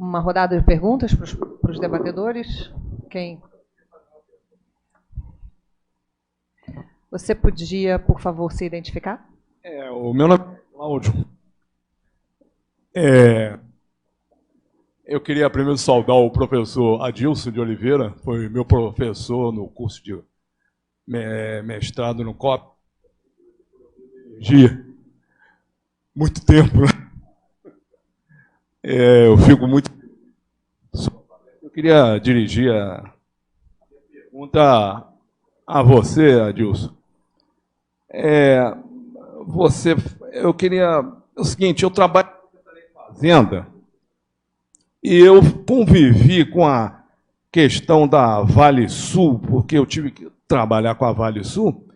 uma rodada de perguntas para os debatedores. Quem? Você podia, por favor, se identificar? O meu nome é Cláudio. Eu queria primeiro saudar o professor Adilson de Oliveira, foi meu professor no curso de mestrado no COP. Muito tempo, né? Eu fico muito... Eu queria dirigir a pergunta a você, Adilson. Eu queria... o seguinte, eu trabalho em fazenda e eu convivi com a questão da Vale Sul, porque eu tive que trabalhar com a Vale Sul,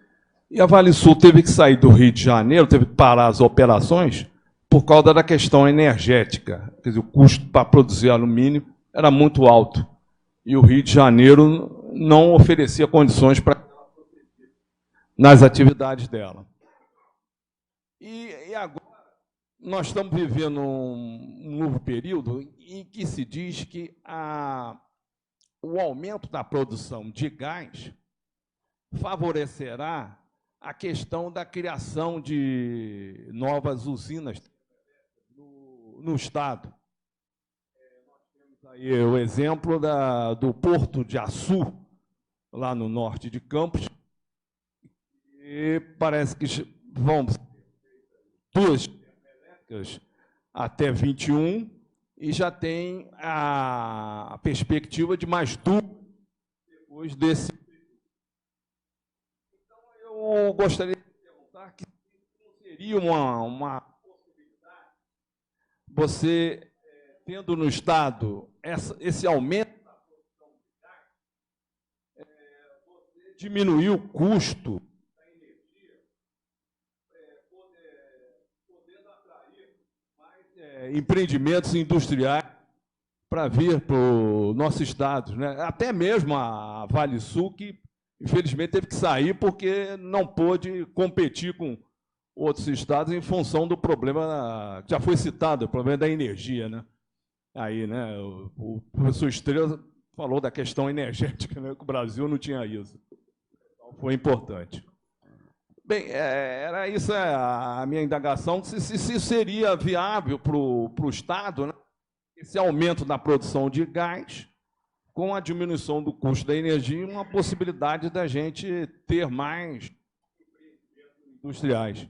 e a Vale Sul teve que sair do Rio de Janeiro, teve que parar as operações por causa da questão energética. Quer dizer, o custo para produzir alumínio era muito alto. E o Rio de Janeiro não oferecia condições para nas atividades dela. E agora nós estamos vivendo um novo período em que se diz que o aumento da produção de gás favorecerá a questão da criação de novas usinas no Estado. Nós temos aí o exemplo do Porto de Açu, lá no norte de Campos, e parece que vão duas elétricas até 21, e já tem a perspectiva de mais duas depois desse. Então, eu gostaria de perguntar que seria uma possibilidade você, tendo no Estado esse aumento da produção de gás, você diminuir o custo da energia, podendo atrair mais empreendimentos industriais para vir para o nosso Estado, né? Até mesmo a Vale Sul, que infelizmente teve que sair porque não pôde competir com outros estados em função do problema, que já foi citado, o problema da energia, né? Aí, né, o professor Estrela falou da questão energética, né, que o Brasil não tinha isso. Então, foi importante. Bem, era isso a minha indagação, se seria viável para o Estado, né, esse aumento da produção de gás, com a diminuição do custo da energia, uma possibilidade da gente ter mais industriais.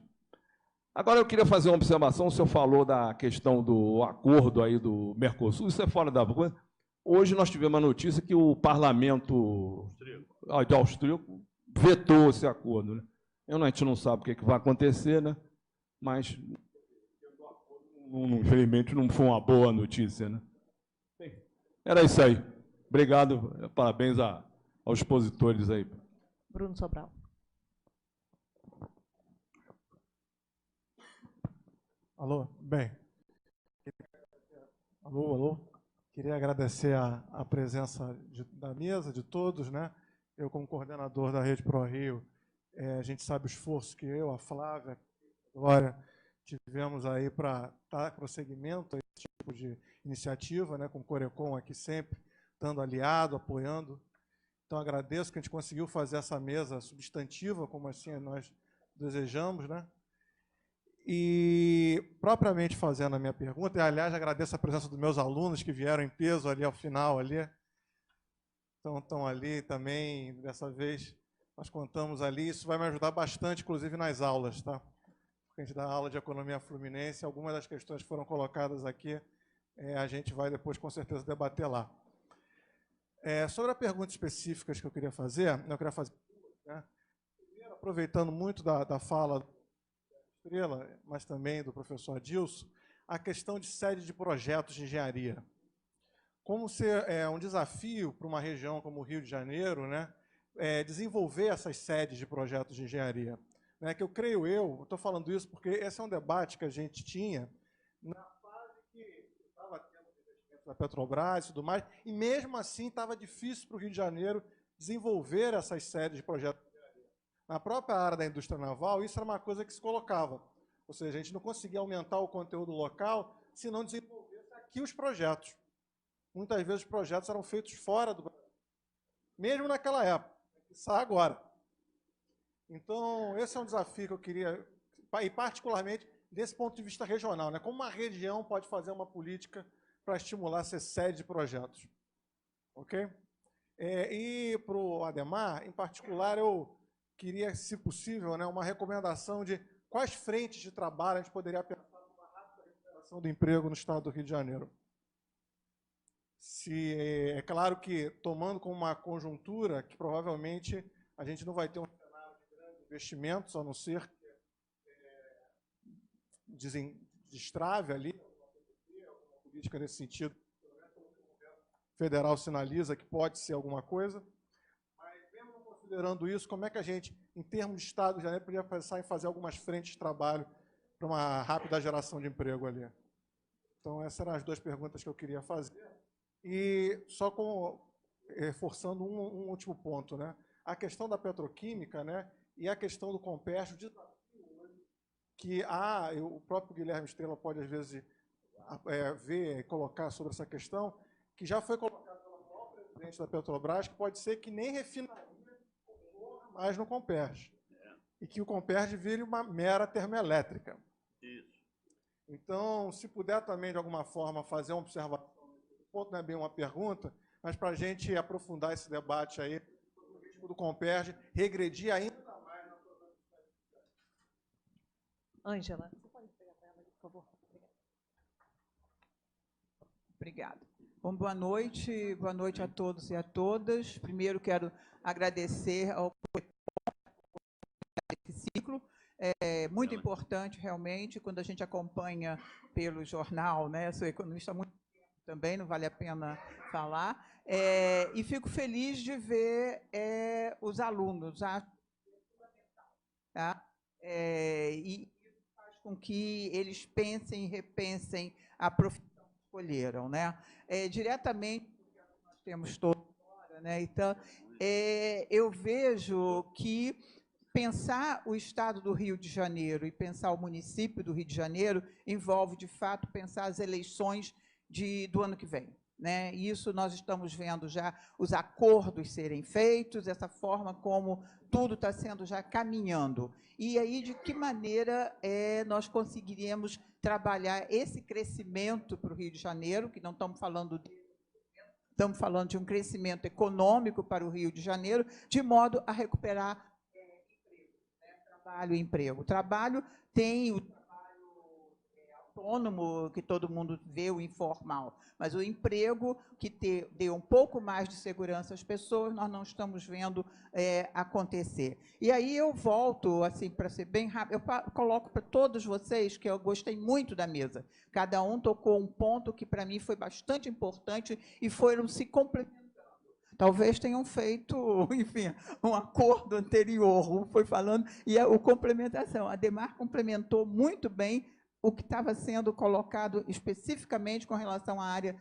Agora, eu queria fazer uma observação. O senhor falou da questão do acordo aí do Mercosul, isso é fora da coisa. Hoje nós tivemos a notícia que o parlamento austríaco vetou esse acordo, né? A gente não sabe o que vai acontecer, né? Mas, infelizmente, não foi uma boa notícia, né? Bem, era isso aí. Obrigado, parabéns aos expositores aí. Bruno Sobral. Alô? Bem. Alô? Queria agradecer a presença da mesa, de todos, né? Eu, como coordenador da Rede ProRio, a gente sabe o esforço que eu, a Flávia, a Glória, tivemos aí para dar prosseguimento a esse tipo de iniciativa, né? Com o Corecon aqui sempre, dando aliado, apoiando. Então, agradeço que a gente conseguiu fazer essa mesa substantiva, como assim nós desejamos, né? E, propriamente fazendo a minha pergunta, e, aliás, agradeço a presença dos meus alunos que vieram em peso ali ao final, ali. Então, estão ali também, dessa vez, nós contamos ali, isso vai me ajudar bastante, inclusive, nas aulas, tá? Porque a gente dá aula de economia fluminense, algumas das questões que foram colocadas aqui, a gente vai depois, com certeza, debater lá. Sobre as perguntas específicas que eu queria fazer, né? Primeiro, aproveitando muito da fala da Estrela, mas também do professor Adilson, a questão de sede de projetos de engenharia. Como ser um desafio para uma região como o Rio de Janeiro, né, desenvolver essas sedes de projetos de engenharia. Né, que eu estou falando isso porque esse é um debate que a gente tinha na fase que estava tendo investimentos da Petrobras e tudo mais, e mesmo assim estava difícil para o Rio de Janeiro desenvolver essas sedes de projetos de engenharia. Na própria área da indústria naval, isso era uma coisa que se colocava. Ou seja, a gente não conseguia aumentar o conteúdo local se não desenvolvesse aqui os projetos. muitas vezes os projetos eram feitos fora do Brasil, mesmo naquela época, quiçá agora. Então, esse é um desafio que eu queria, e particularmente desse ponto de vista regional, né? Como uma região pode fazer uma política para estimular ser sede de projetos. Ok? E para o Adhemar, em particular, eu queria, se possível, né, uma recomendação de quais frentes de trabalho a gente poderia pensar numa rápida recuperação do emprego no estado do Rio de Janeiro. É claro que, tomando como uma conjuntura, que provavelmente a gente não vai ter um cenário de grandes investimentos, a não ser que destrave ali, alguma política nesse sentido, o federal sinaliza que pode ser alguma coisa. Mas, mesmo considerando isso, como é que a gente, em termos de Estado de Janeiro, poderia pensar em fazer algumas frentes de trabalho para uma rápida geração de emprego ali? Então, essas eram as duas perguntas que eu queria fazer. E só reforçando um último ponto, né? A questão da petroquímica, né? E a questão do Comperj, o desafio hoje, que o próprio Guilherme Estrela pode, às vezes, ver e colocar sobre essa questão, que já foi colocado pelo atual presidente da Petrobras, que pode ser que nem refinaria ocorra mais no Comperj. E que o Comperj vire uma mera termoelétrica. Isso. Então, se puder também, de alguma forma, fazer uma observação, o ponto não é bem uma pergunta, mas para a gente aprofundar esse debate aí, o risco do Comperj regredir ainda mais na sua... Ângela, você pode pegar para ela, por favor? Obrigada. Bom, boa noite a todos e a todas. Primeiro quero agradecer ao esse ciclo. É muito importante, realmente, quando a gente acompanha pelo jornal, né? Sou economista há muito tempo também, não vale a pena falar. E fico feliz de ver os alunos, tá? E isso faz com que eles pensem e repensem a profissão que escolheram, né? Diretamente, porque nós temos todos fora, né? Então, eu vejo que pensar o Estado do Rio de Janeiro e pensar o município do Rio de Janeiro envolve, de fato, pensar as eleições do ano que vem, né? Isso nós estamos vendo já os acordos serem feitos, essa forma como tudo está sendo já caminhando. E aí, de que maneira nós conseguiríamos trabalhar esse crescimento para o Rio de Janeiro, que não estamos falando estamos falando de um crescimento econômico para o Rio de Janeiro, de modo a recuperar trabalho e emprego. O trabalho tem o trabalho autônomo, que todo mundo vê, o informal, mas o emprego que dê um pouco mais de segurança às pessoas, nós não estamos vendo acontecer. E aí eu volto, assim, para ser bem rápido, eu coloco para todos vocês que eu gostei muito da mesa. Cada um tocou um ponto que, para mim, foi bastante importante e foram se complementando. Talvez tenham feito, enfim, um acordo anterior, foi falando, e a complementação. A Adhemar complementou muito bem o que estava sendo colocado especificamente com relação à área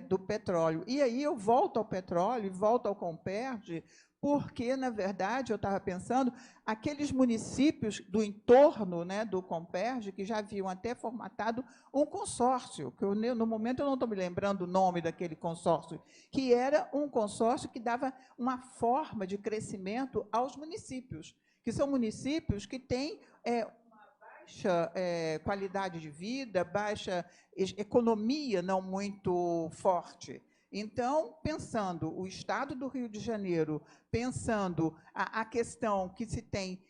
do petróleo. E aí eu volto ao petróleo, volto ao Comperj, porque, na verdade, eu estava pensando, aqueles municípios do entorno, né, do Comperj, que já haviam até formatado um consórcio, que no momento eu não estou me lembrando o nome daquele consórcio, que era um consórcio que dava uma forma de crescimento aos municípios, que são municípios que têm uma baixa qualidade de vida, baixa economia não muito forte. Então, pensando o Estado do Rio de Janeiro, pensando a questão que se tem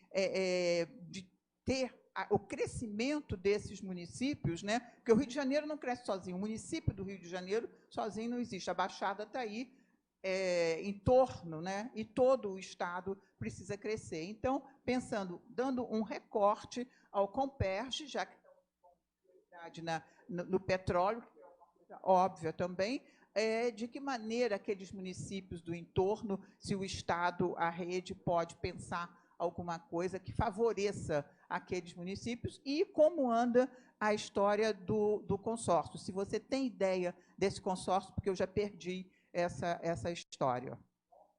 de ter o crescimento desses municípios, né? Porque o Rio de Janeiro não cresce sozinho, o município do Rio de Janeiro sozinho não existe, a Baixada está aí em torno, né? E todo o Estado precisa crescer. Então, pensando, dando um recorte ao Comperj, já que está no petróleo, que é uma coisa óbvia também, de que maneira aqueles municípios do entorno, se o Estado, a rede, pode pensar alguma coisa que favoreça aqueles municípios e como anda a história do consórcio. Se você tem ideia desse consórcio, porque eu já perdi essa história.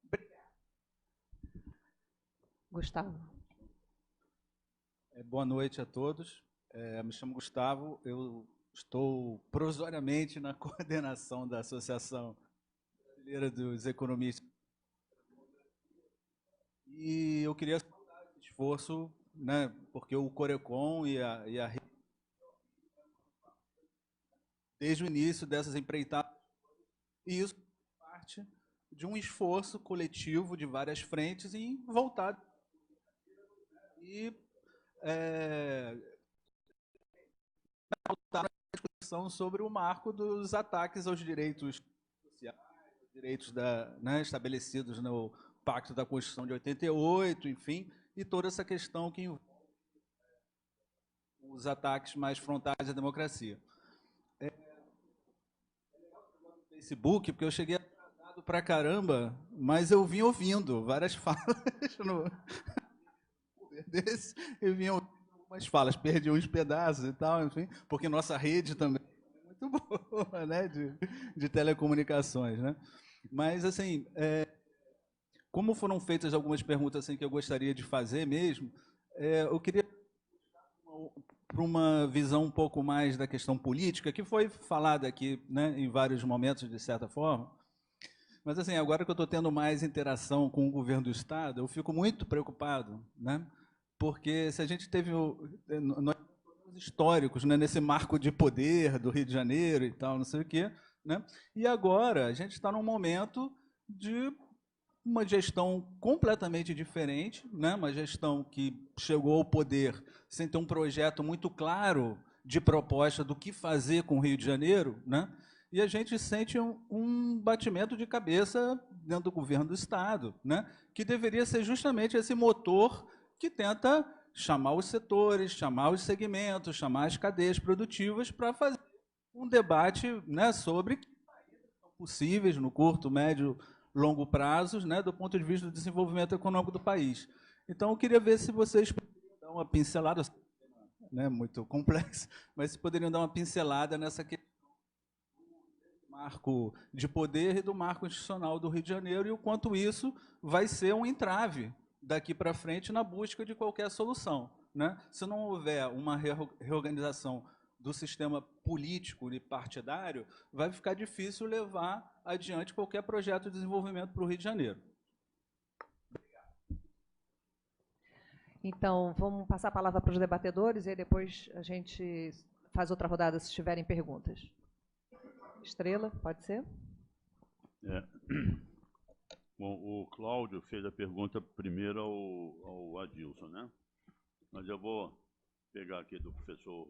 Obrigada. Gustavo. Boa noite a todos. Me chamo Gustavo, eu estou provisoriamente na coordenação da Associação Brasileira dos Economistas. E eu queria saudar esse esforço, né, porque o Corecon e a desde o início dessas empreitadas, e isso é parte de um esforço coletivo de várias frentes em voltar e voltar a discussão sobre o marco dos ataques aos direitos sociais, direitos estabelecidos no Pacto da Constituição de 88, enfim, e toda essa questão que envolve os ataques mais frontais à democracia. Facebook, porque eu cheguei atrasado pra caramba, mas eu vim ouvindo várias falas no desse, eu vim ouvindo algumas falas, perdi uns pedaços e tal, enfim, porque nossa rede também é muito boa, né, de telecomunicações, né? Mas, assim, como foram feitas algumas perguntas assim, que eu gostaria de fazer mesmo, eu queria para uma visão um pouco mais da questão política, que foi falada aqui, né, em vários momentos, de certa forma. Mas, assim, agora que eu estou tendo mais interação com o governo do Estado, eu fico muito preocupado, né, porque se a gente teve nós históricos, né, nesse marco de poder do Rio de Janeiro e tal, não sei o quê, né, e agora a gente está num momento de uma gestão completamente diferente, né? Uma gestão que chegou ao poder sem ter um projeto muito claro de proposta do que fazer com o Rio de Janeiro, né? E a gente sente um batimento de cabeça dentro do governo do Estado, né? Que deveria ser justamente esse motor que tenta chamar os setores, chamar os segmentos, chamar as cadeias produtivas para fazer um debate, né, sobre possíveis no curto, médio, longo prazos, né, do ponto de vista do desenvolvimento econômico do país. Então, eu queria ver se vocês poderiam dar uma pincelada, né, muito complexo, mas se poderiam dar uma pincelada nessa questão do marco de poder e do marco institucional do Rio de Janeiro e o quanto isso vai ser um entrave daqui para frente na busca de qualquer solução, né? Se não houver uma reorganização do sistema político e partidário, vai ficar difícil levar adiante qualquer projeto de desenvolvimento para o Rio de Janeiro. Então, vamos passar a palavra para os debatedores e aí depois a gente faz outra rodada se tiverem perguntas. Estrela, pode ser? Bom, o Cláudio fez a pergunta primeiro ao Adilson, né? Mas eu vou pegar aqui do professor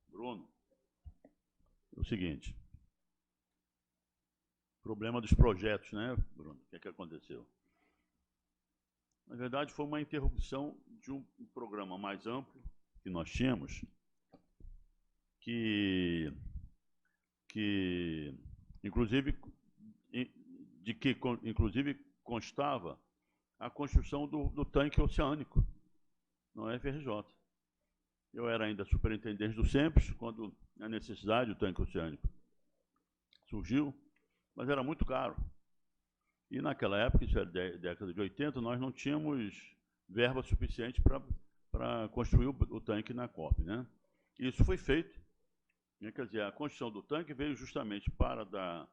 Bruno. É o seguinte, problema dos projetos, né, Bruno? O que é que aconteceu? Na verdade, foi uma interrupção de um programa mais amplo que nós tínhamos, que inclusive constava a construção do tanque oceânico no FRJ. Eu era ainda superintendente do SEMPES quando a necessidade do tanque oceânico surgiu, mas era muito caro. E naquela época, isso era década de 80, nós não tínhamos verba suficiente para construir o tanque na COP, né? Isso foi feito, né? Quer dizer, a construção do tanque veio justamente para dar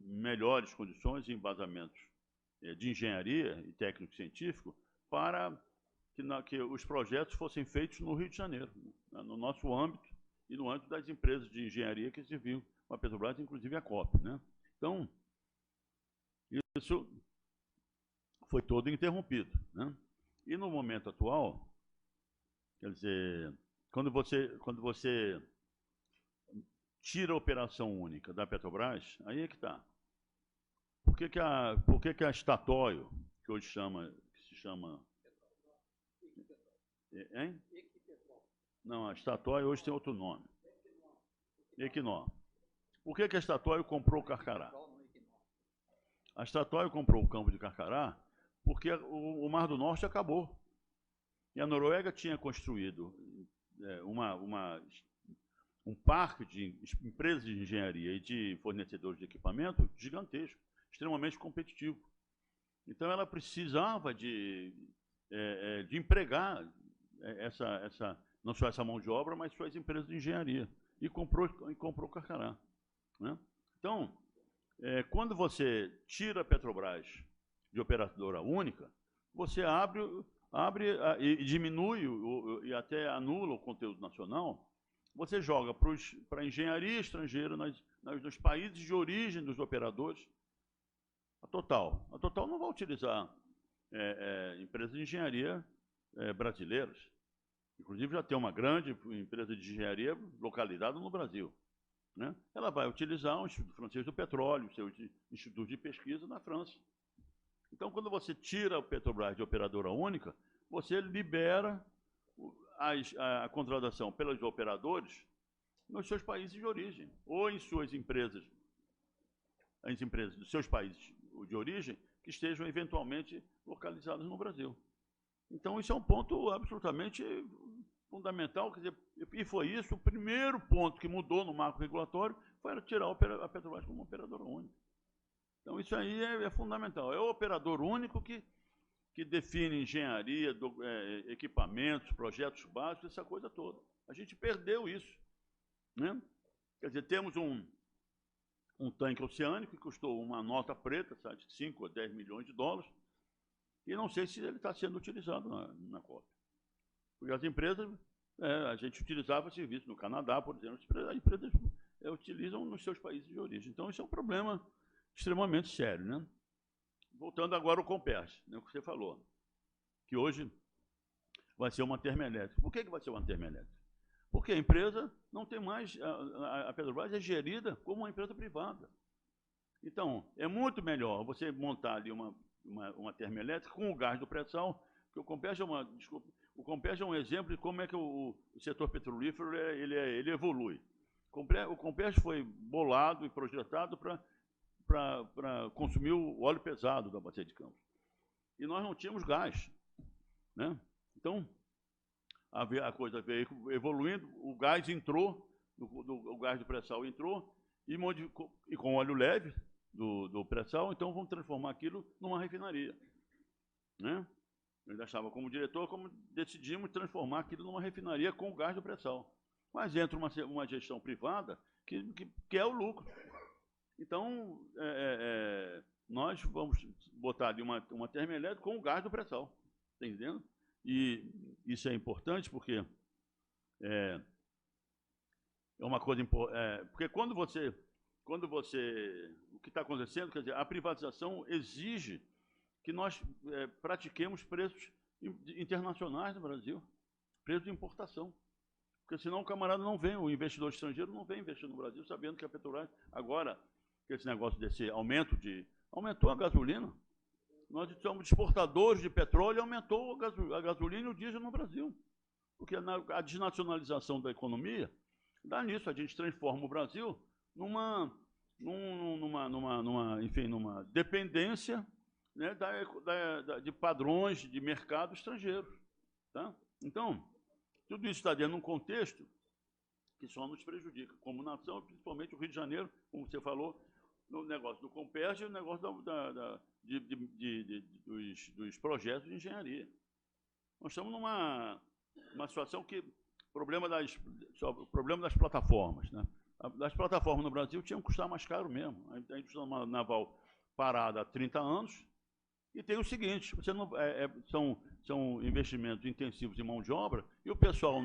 melhores condições e embasamentos de engenharia e técnico-científico para que os projetos fossem feitos no Rio de Janeiro, né? No nosso âmbito e no âmbito das empresas de engenharia que serviam com a Petrobras, inclusive a COP, né? Então, isso foi todo interrompido, né? E no momento atual, quer dizer, quando você tira a operação única da Petrobras, aí é que está. Por que a Statoil, que hoje se chama... Hein? Não, a Statoil hoje tem outro nome. Equinor. Por que a Statoil comprou o Carcará? A Statoil comprou o campo de Carcará porque o Mar do Norte acabou. E a Noruega tinha construído um parque de empresas de engenharia e de fornecedores de equipamento gigantesco, extremamente competitivo. Então, ela precisava de empregar não só essa mão de obra, mas suas empresas de engenharia. e comprou Carcará. Né? Então, quando você tira a Petrobras de operadora única, você abre e diminui e até anula o conteúdo nacional, você joga para a engenharia estrangeira nos países de origem dos operadores. A Total não vai utilizar empresas de engenharia brasileiras. Inclusive, já tem uma grande empresa de engenharia localizada no Brasil. Né? Ela vai utilizar o Instituto Francês do Petróleo, o seu instituto de pesquisa na França. Então, quando você tira a Petrobras de operadora única, você libera a contratação pelos operadores nos seus países de origem, ou em suas empresas, as empresas dos seus países de origem, que estejam eventualmente localizadas no Brasil. Então, isso é um ponto absolutamente fundamental, quer dizer, e foi isso, o primeiro ponto que mudou no marco regulatório foi tirar a Petrobras como operadora única. Então, isso aí é fundamental. É o operador único que define engenharia, equipamentos, projetos básicos, essa coisa toda. A gente perdeu isso. Né? Quer dizer, temos um tanque oceânico que custou uma nota preta, sabe, de 5 a 10 milhões de dólares, e não sei se ele está sendo utilizado na COP. Porque as empresas, a gente utilizava serviço no Canadá, por exemplo, as empresas utilizam nos seus países de origem. Então, isso é um problema extremamente sério. Né? Voltando agora ao Comperj, né, o que você falou, que hoje vai ser uma termoelétrica. Por que vai ser uma termoelétrica? Porque a empresa não tem mais, a Petrobras é gerida como uma empresa privada. Então, é muito melhor você montar ali uma termoelétrica com o gás do pré-sal, porque o Comperj é um exemplo de como é que o setor petrolífero ele evolui. O Comperj foi bolado e projetado para consumir o óleo pesado da bacia de Campos. E nós não tínhamos gás. Né? Então, a coisa veio evoluindo, o gás entrou, o gás do pré-sal entrou, e com óleo leve do pré-sal, então vamos transformar aquilo numa refinaria. Né? Eu ainda estava como diretor, como decidimos transformar aquilo numa refinaria com o gás do pré-sal. Mas entra uma gestão privada que é o lucro. Então, nós vamos botar ali uma termoelétrica com o gás do pré-sal. Está entendendo? E isso é importante porque é uma coisa importante. Porque quando você. O que está acontecendo, quer dizer, a privatização exige que nós pratiquemos preços internacionais no Brasil, preço de importação. Porque senão o camarada não vem, o investidor estrangeiro não vem investir no Brasil, sabendo que a Petrobras, agora, que esse negócio desse aumentou a gasolina. Nós somos exportadores de petróleo e aumentou a gasolina e o diesel no Brasil. Porque a desnacionalização da economia dá nisso, a gente transforma o Brasil numa dependência, né, de padrões de mercado estrangeiro. Tá? Então, tudo isso está dentro de um contexto que só nos prejudica, como nação, principalmente o Rio de Janeiro, como você falou, no negócio do Comperj e o negócio dos projetos de engenharia. Nós estamos numa situação que o problema das plataformas. Né? As plataformas no Brasil tinham que custar mais caro mesmo. A indústria naval parada há 30 anos. E tem o seguinte, você não, são investimentos intensivos em mão de obra, e o pessoal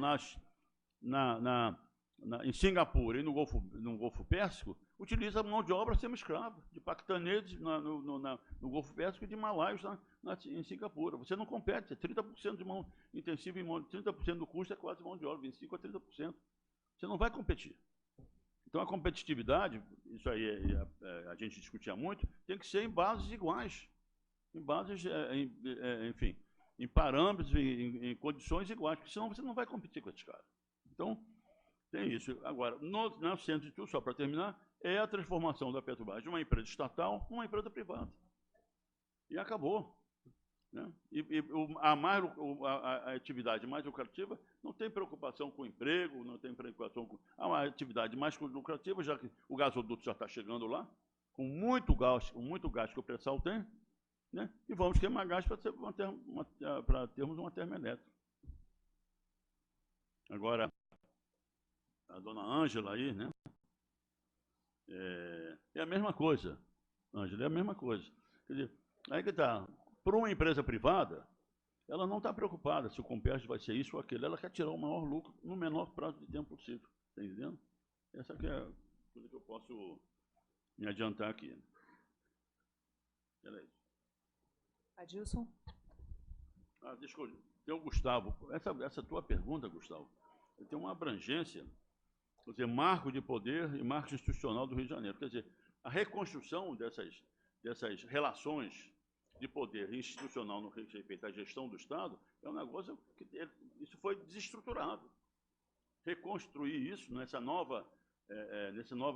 em Singapura e no Golfo Pérsico utiliza mão de obra semi-escrava, de paquistaneses no Golfo Pérsico e de malaios em Singapura. Você não compete, é 30% de mão intensiva, 30% do custo é quase mão de obra, 25% a 30%. Você não vai competir. Então, a competitividade, isso aí a gente discutia muito, tem que ser em bases iguais, em bases, enfim, em parâmetros, em condições iguais, porque senão você não vai competir com esses caras. Então, tem isso. Agora, no centro de tudo, só para terminar, é a transformação da Petrobras de uma empresa estatal numa empresa privada. E acabou. Né? A atividade mais lucrativa não tem preocupação com o emprego, não tem preocupação com... A atividade mais lucrativa, já que o gasoduto já está chegando lá, com muito gás que o pré-sal tem, né? E vamos queimar gás para termos uma termoelétrica. Agora, a dona Ângela aí, né? É a mesma coisa, Ângela, é a mesma coisa. Quer dizer, aí que está. Para uma empresa privada, ela não está preocupada se o Compércio vai ser isso ou aquilo. Ela quer tirar o maior lucro no menor prazo de tempo possível. Está entendendo? Essa que é a coisa que eu posso me adiantar aqui. Peraí. Adilson? Desculpa, tem o Gustavo. Essa tua pergunta, Gustavo, tem uma abrangência, quer dizer, marco de poder e marco institucional do Rio de Janeiro. Quer dizer, a reconstrução dessas relações de poder institucional no que diz respeito à gestão do Estado é um negócio que isso foi desestruturado. Reconstruir isso nessa nova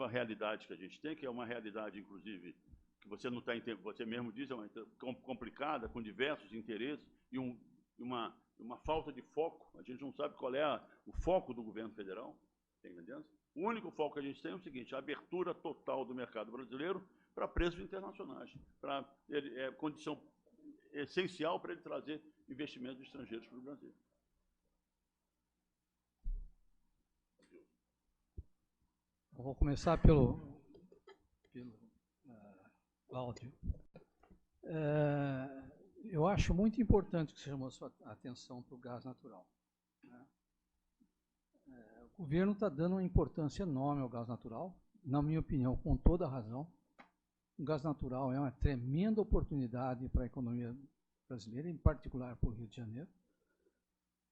realidade que a gente tem, que é uma realidade, inclusive, que você não está entendendo, você mesmo diz, é uma complicada, com diversos interesses e uma falta de foco. A gente não sabe qual é o foco do governo federal, está entendendo? O único foco que a gente tem é o seguinte: a abertura total do mercado brasileiro para preços internacionais, condição essencial para ele trazer investimentos estrangeiros para o Brasil. Eu vou começar pelo Cláudio. Eu acho muito importante que você chamou a sua atenção para o gás natural. O governo está dando uma importância enorme ao gás natural, na minha opinião, com toda a razão. O gás natural é uma tremenda oportunidade para a economia brasileira, em particular para o Rio de Janeiro.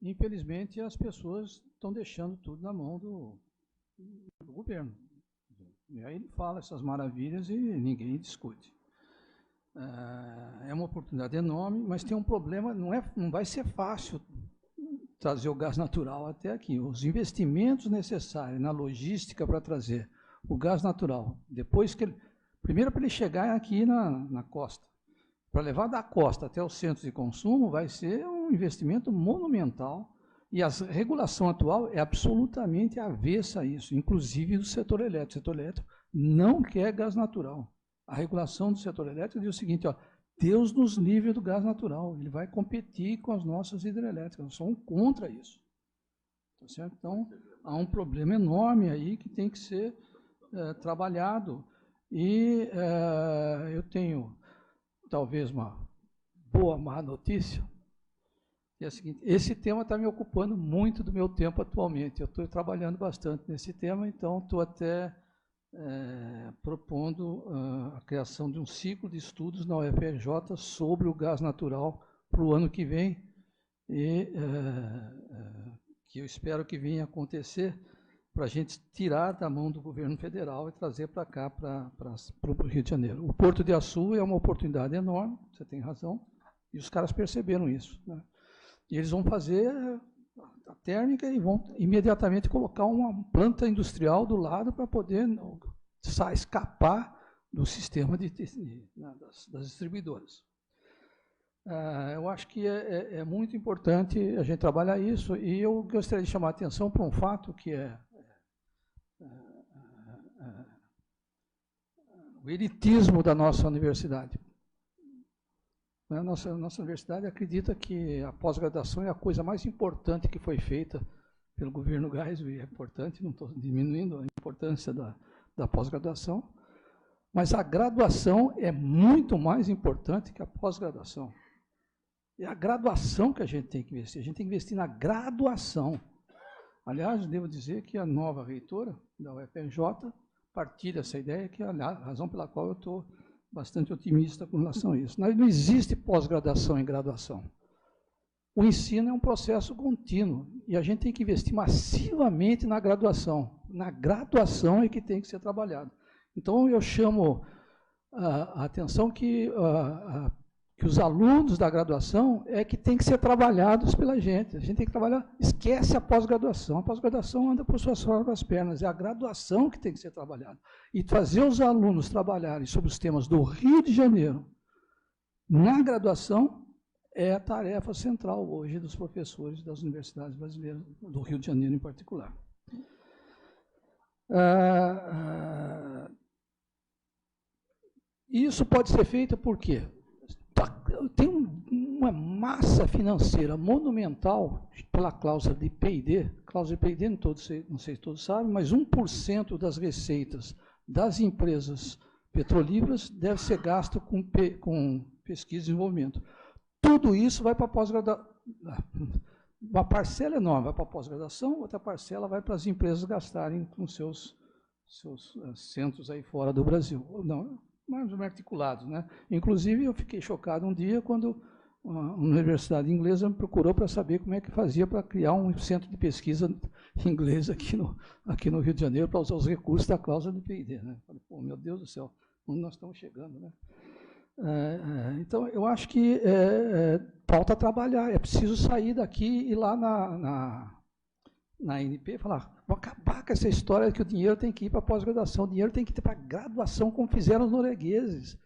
Infelizmente, as pessoas estão deixando tudo na mão do governo. E aí ele fala essas maravilhas e ninguém discute. É uma oportunidade enorme, mas tem um problema, não vai ser fácil trazer o gás natural até aqui. Os investimentos necessários na logística para trazer o gás natural, primeiro para ele chegar aqui na costa, para levar da costa até os centros de consumo, vai ser um investimento monumental. E a regulação atual é absolutamente avessa a isso, inclusive do setor elétrico. O setor elétrico não quer gás natural. A regulação do setor elétrico diz o seguinte: Deus nos livre do gás natural, ele vai competir com as nossas hidrelétricas, nós somos contra isso. Tá certo? Então, há um problema enorme aí que tem que ser trabalhado. E eu tenho, talvez, uma boa, má notícia. É a seguinte: esse tema está me ocupando muito do meu tempo atualmente. Eu estou trabalhando bastante nesse tema, então estou até propondo a criação de um ciclo de estudos na UFRJ sobre o gás natural para o ano que vem, e que eu espero que venha acontecer, para a gente tirar da mão do governo federal e trazer para cá, para o Rio de Janeiro. O Porto de Açu é uma oportunidade enorme, você tem razão, e os caras perceberam isso, né? E eles vão fazer a térmica e vão imediatamente colocar uma planta industrial do lado para poder escapar do sistema das distribuidoras. Eu acho que é muito importante a gente trabalhar isso, e eu gostaria de chamar a atenção para um fato que o elitismo da nossa universidade. A nossa universidade acredita que a pós-graduação é a coisa mais importante que foi feita pelo governo Geisel, e é importante, não estou diminuindo a importância da pós-graduação, mas a graduação é muito mais importante que a pós-graduação. É a graduação que a gente tem que investir na graduação. Aliás, devo dizer que a nova reitora da UFRJ partilha essa ideia, que é a razão pela qual eu estou bastante otimista com relação a isso. Não existe pós-graduação em graduação. O ensino é um processo contínuo e a gente tem que investir massivamente na graduação. Na graduação é que tem que ser trabalhado. Então, eu chamo a atenção que os alunos da graduação é que tem que ser trabalhados pela gente. A gente tem que trabalhar, esquece a pós-graduação. A pós-graduação anda por suas próprias pernas. É a graduação que tem que ser trabalhada. E fazer os alunos trabalharem sobre os temas do Rio de Janeiro na graduação é a tarefa central hoje dos professores das universidades brasileiras, do Rio de Janeiro em particular. Isso pode ser feito por quê? Tem uma massa financeira monumental pela cláusula de P&D, cláusula de PID, não sei se todos sabem, mas 1% das receitas das empresas petrolíferas deve ser gasto com pesquisa e desenvolvimento. Tudo isso vai para a pós-graduação. Uma parcela enorme vai para a pós-graduação, outra parcela vai para as empresas gastarem com seus centros aí fora do Brasil. Não, mais articulados, né? Inclusive, eu fiquei chocado um dia quando uma universidade inglesa me procurou para saber como é que fazia para criar um centro de pesquisa inglês aqui no Rio de Janeiro para usar os recursos da cláusula do PID. Né? Falei, pô, meu Deus do céu, onde nós estamos chegando, né? Então, eu acho que falta trabalhar, é preciso sair daqui e ir lá na ANP e falar, vou acabar com essa história que o dinheiro tem que ir para a pós-graduação, o dinheiro tem que ir para a graduação, como fizeram os noruegueses.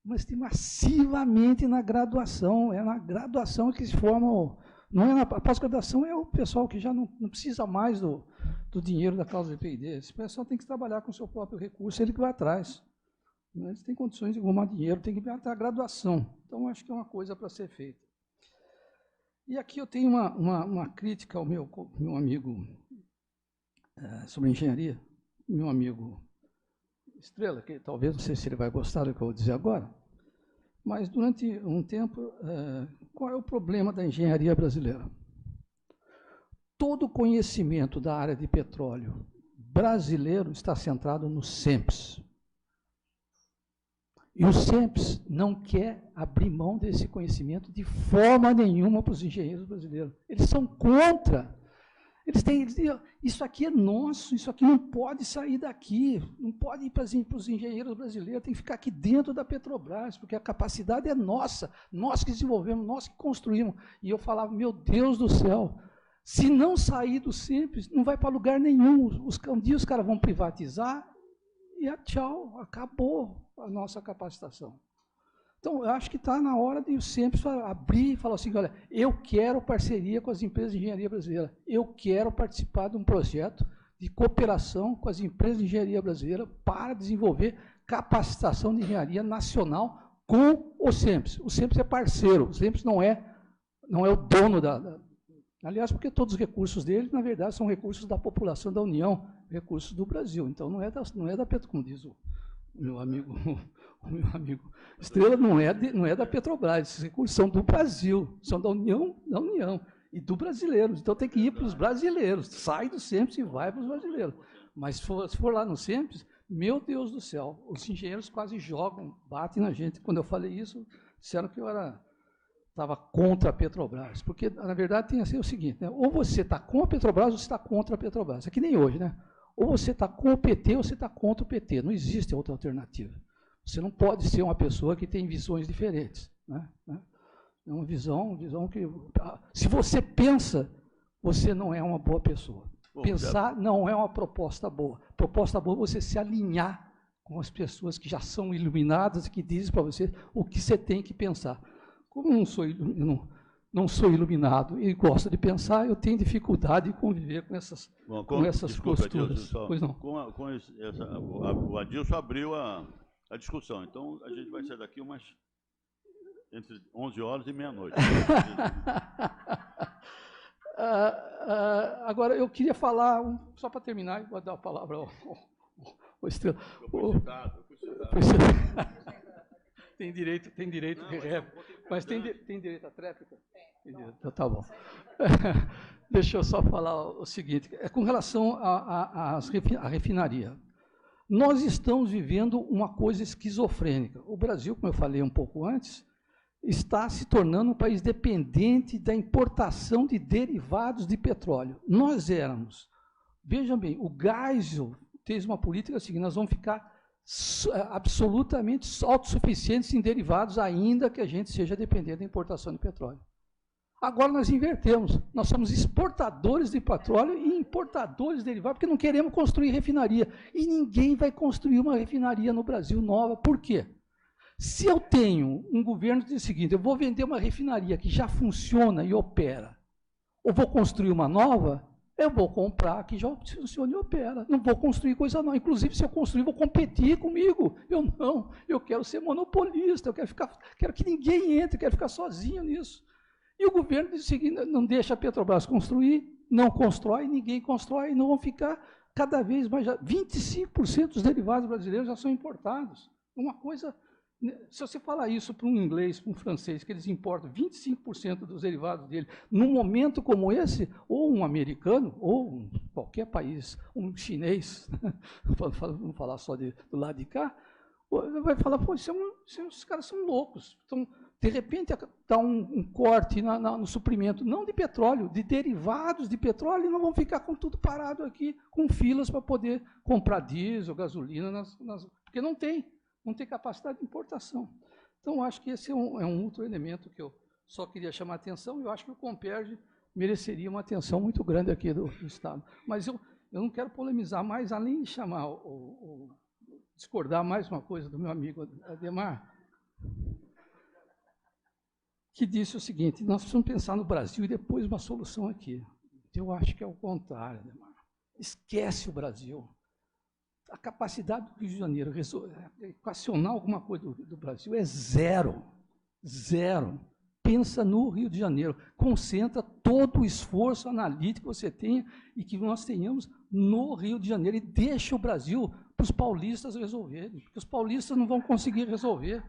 Mas tem massivamente na graduação, é na graduação que se formam, não é na pós-graduação, é o pessoal que já não precisa mais do dinheiro da cláusula de PID. Esse pessoal tem que trabalhar com o seu próprio recurso, ele que vai atrás. Eles têm condições de arrumar dinheiro, tem que ir até a graduação. Então, acho que é uma coisa para ser feita. E aqui eu tenho uma crítica ao meu amigo sobre engenharia, meu amigo Estrela, que talvez, não sei se ele vai gostar do que eu vou dizer agora, mas durante um tempo, qual é o problema da engenharia brasileira? Todo o conhecimento da área de petróleo brasileiro está centrado no CENPES. E o CENPES não quer abrir mão desse conhecimento de forma nenhuma para os engenheiros brasileiros. Eles são contra. Eles dizem, isso aqui é nosso, isso aqui não pode sair daqui, não pode ir para os engenheiros brasileiros, tem que ficar aqui dentro da Petrobras, porque a capacidade é nossa, nós que desenvolvemos, nós que construímos. E eu falava, meu Deus do céu, se não sair do CENPES, não vai para lugar nenhum. Um dia os caras vão privatizar e tchau, acabou a nossa capacitação. Então, eu acho que está na hora de o CENPES abrir e falar assim, olha, eu quero parceria com as empresas de engenharia brasileira, eu quero participar de um projeto de cooperação com as empresas de engenharia brasileira para desenvolver capacitação de engenharia nacional com o CENPES. O CENPES é parceiro, o CENPES não é o dono aliás, porque todos os recursos dele, na verdade, são recursos da população da União, recursos do Brasil. Então, não é da Petro, como diz o meu amigo Estrela, não é da Petrobras, esses recursos são do Brasil, são da União e do brasileiro. Então tem que ir para os brasileiros, sai do CENPES e vai para os brasileiros. Mas se for lá no CENPES, meu Deus do céu, os engenheiros quase batem na gente. Quando eu falei isso, disseram que eu estava contra a Petrobras, porque na verdade tem assim o seguinte, né? Ou você está com a Petrobras ou você está contra a Petrobras, é que nem hoje, né? Ou você está com o PT ou você está contra o PT, não existe outra alternativa. Você não pode ser uma pessoa que tem visões diferentes. Né? É uma visão que... Se você pensa, você não é uma boa pessoa. Pensar não é uma proposta boa. Proposta boa é você se alinhar com as pessoas que já são iluminadas e que dizem para você o que você tem que pensar. Como eu não sou iluminado e gosto de pensar, eu tenho dificuldade de conviver com essas posturas. Adilson, pois não. O Adilson abriu a discussão, então a gente vai sair daqui entre 11 horas e meia-noite. Agora, eu queria falar, só para terminar, vou dar a palavra ao Estrela. Eu fui citado. Tem direito, mas tem direito à tréplica? Então, tá bom. Deixa eu só falar o seguinte, com relação à refinaria. Nós estamos vivendo uma coisa esquizofrênica. O Brasil, como eu falei um pouco antes, está se tornando um país dependente da importação de derivados de petróleo. Nós éramos, vejam bem, o Geisel fez uma política seguinte, nós vamos ficar absolutamente autossuficientes em derivados, ainda que a gente seja dependente da importação de petróleo. Agora nós invertemos, nós somos exportadores de petróleo e importadores de derivados, porque não queremos construir refinaria. E ninguém vai construir uma refinaria no Brasil nova. Por quê? Se eu tenho um governo que diz o seguinte, eu vou vender uma refinaria que já funciona e opera, ou vou construir uma nova, eu vou comprar que já funciona e opera. Não vou construir coisa nova. Inclusive, se eu construir, vou competir comigo. Eu quero ser monopolista, quero que ninguém entre, quero ficar sozinho nisso. E o governo diz o seguinte, não deixa a Petrobras construir, não constrói, ninguém constrói, não vão ficar cada vez mais. 25% dos derivados brasileiros já são importados. Uma coisa, se você falar isso para um inglês, para um francês, que eles importam 25% dos derivados dele, num momento como esse, ou um americano, ou qualquer país, um chinês, vamos falar só do lado de cá, vai falar, pô, esses caras são loucos. Então, de repente, dá um corte no suprimento, não de petróleo, de derivados de petróleo, e não vão ficar com tudo parado aqui, com filas para poder comprar diesel, gasolina, porque não tem capacidade de importação. Então, acho que esse é um outro elemento que eu só queria chamar a atenção, e eu acho que o Comperj mereceria uma atenção muito grande aqui do Estado. Mas eu não quero polemizar mais, além de chamar discordar mais uma coisa do meu amigo Ademar, que disse o seguinte: nós precisamos pensar no Brasil e depois uma solução aqui. Eu acho que é o contrário, Ademar. Esquece o Brasil. A capacidade do Rio de Janeiro equacionar alguma coisa do Brasil é zero. Zero. Pensa no Rio de Janeiro. Concentra todo o esforço analítico que você tenha e que nós tenhamos no Rio de Janeiro e deixa o Brasil para os paulistas resolverem, porque os paulistas não vão conseguir resolver.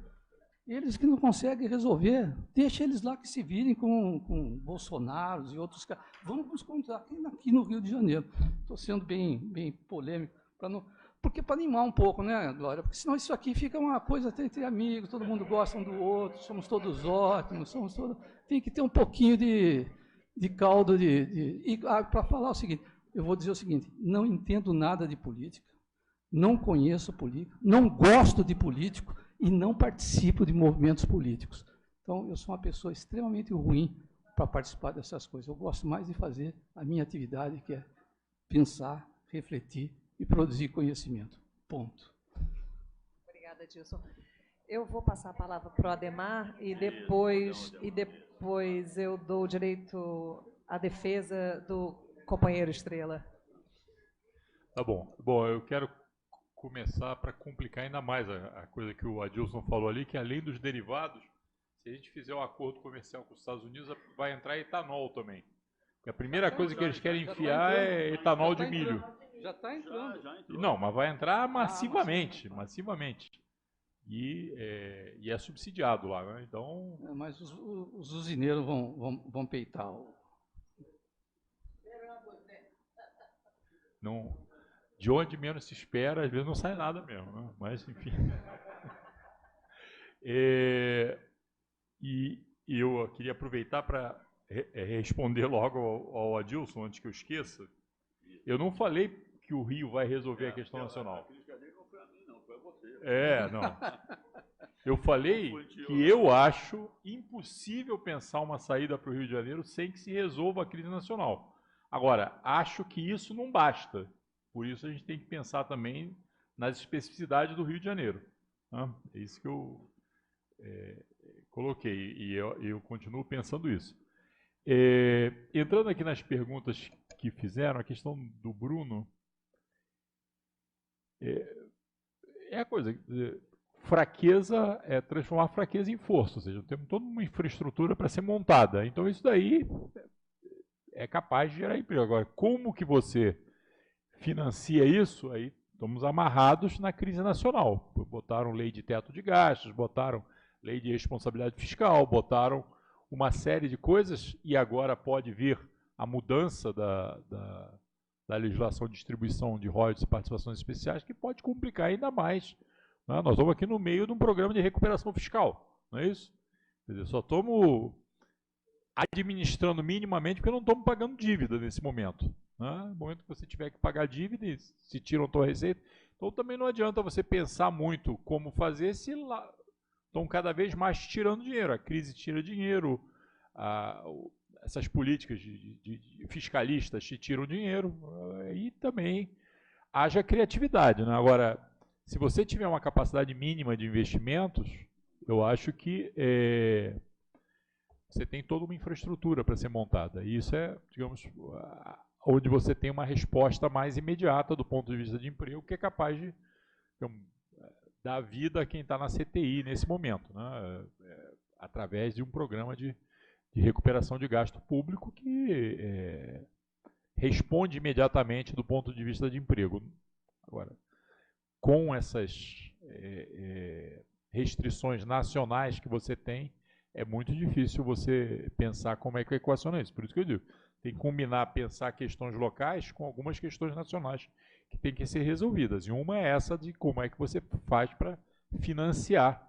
Eles que não conseguem resolver, deixa eles lá que se virem com Bolsonaro e outros caras. Vamos nos encontrar aqui no Rio de Janeiro. Estou sendo bem polêmico, porque para animar um pouco, né, Glória? Porque senão isso aqui fica uma coisa entre amigos, todo mundo gosta um do outro, somos todos ótimos, tem que ter um pouquinho de caldo para falar o seguinte, eu vou dizer o seguinte: não entendo nada de política, não conheço política, não gosto de político e não participo de movimentos políticos. Então, eu sou uma pessoa extremamente ruim para participar dessas coisas. Eu gosto mais de fazer a minha atividade, que é pensar, refletir e produzir conhecimento. Ponto. Obrigada, Dilson. Eu vou passar a palavra para o Ademar e depois eu dou o direito à defesa do companheiro Estrela. Tá bom. Bom, eu quero começar para complicar ainda mais a coisa que o Adilson falou ali, que além dos derivados, se a gente fizer um acordo comercial com os Estados Unidos, vai entrar etanol também. Porque a primeira coisa que eles querem enfiar é etanol de milho. Já está entrando. Não, mas vai entrar massivamente. E é subsidiado lá, né? Então. Mas os usineiros vão peitar Não, de onde menos se espera, às vezes não sai nada mesmo, né? Mas, enfim. E eu queria aproveitar para responder logo ao Adilson, antes que eu esqueça. Eu não falei que o Rio vai resolver a questão nacional. Não. Eu falei que eu acho impossível pensar uma saída para o Rio de Janeiro sem que se resolva a crise nacional. Agora, acho que isso não basta. Por isso a gente tem que pensar também nas especificidades do Rio de Janeiro. Né? É isso que eu coloquei e eu continuo pensando isso. Entrando aqui nas perguntas que fizeram, a questão do Bruno, a coisa, fraqueza é transformar fraqueza em força, ou seja, temos toda uma infraestrutura para ser montada. Então isso daí é capaz de gerar emprego. Agora, como que você financia isso? Aí estamos amarrados na crise nacional. Botaram lei de teto de gastos, botaram lei de responsabilidade fiscal, botaram uma série de coisas e agora pode vir a mudança da legislação de distribuição de royalties e participações especiais, que pode complicar ainda mais. Né? Nós estamos aqui no meio de um programa de recuperação fiscal, não é isso? Quer dizer, só estamos administrando minimamente porque não estamos pagando dívida nesse momento. Né? No momento que você tiver que pagar dívida, se tiram a tua receita, então também não adianta você pensar muito como fazer se lá estão cada vez mais tirando dinheiro. A crise tira dinheiro, essas políticas de fiscalistas te tiram dinheiro, e também haja criatividade. Né? Agora, se você tiver uma capacidade mínima de investimentos, eu acho que você tem toda uma infraestrutura para ser montada. E isso é, digamos, onde você tem uma resposta mais imediata do ponto de vista de emprego, que é capaz de dar vida a quem está na CTI nesse momento, né? Através de um programa de recuperação de gasto público que responde imediatamente do ponto de vista de emprego. Agora, com essas restrições nacionais que você tem, é muito difícil você pensar como é que equaciona isso. Por isso que eu digo, tem que combinar, pensar questões locais com algumas questões nacionais que têm que ser resolvidas. E uma é essa de como é que você faz para financiar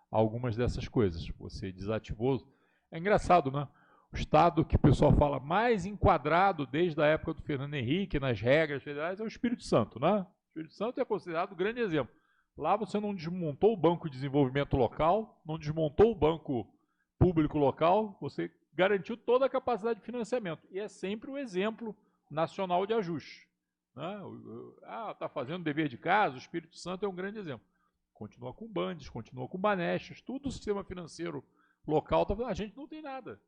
algumas dessas coisas. Você desativou. É engraçado, né? O estado que o pessoal fala mais enquadrado desde a época do Fernando Henrique nas regras federais é o Espírito Santo, né? O Espírito Santo é considerado um grande exemplo. Lá você não desmontou o Banco de Desenvolvimento Local, não desmontou o Banco Público Local, você garantiu toda a capacidade de financiamento. E é sempre o exemplo nacional de ajuste. Né? Está fazendo dever de casa, o Espírito Santo é um grande exemplo. Continua com Bandes, continua com Banestes, tudo o sistema financeiro local, a gente não tem nada.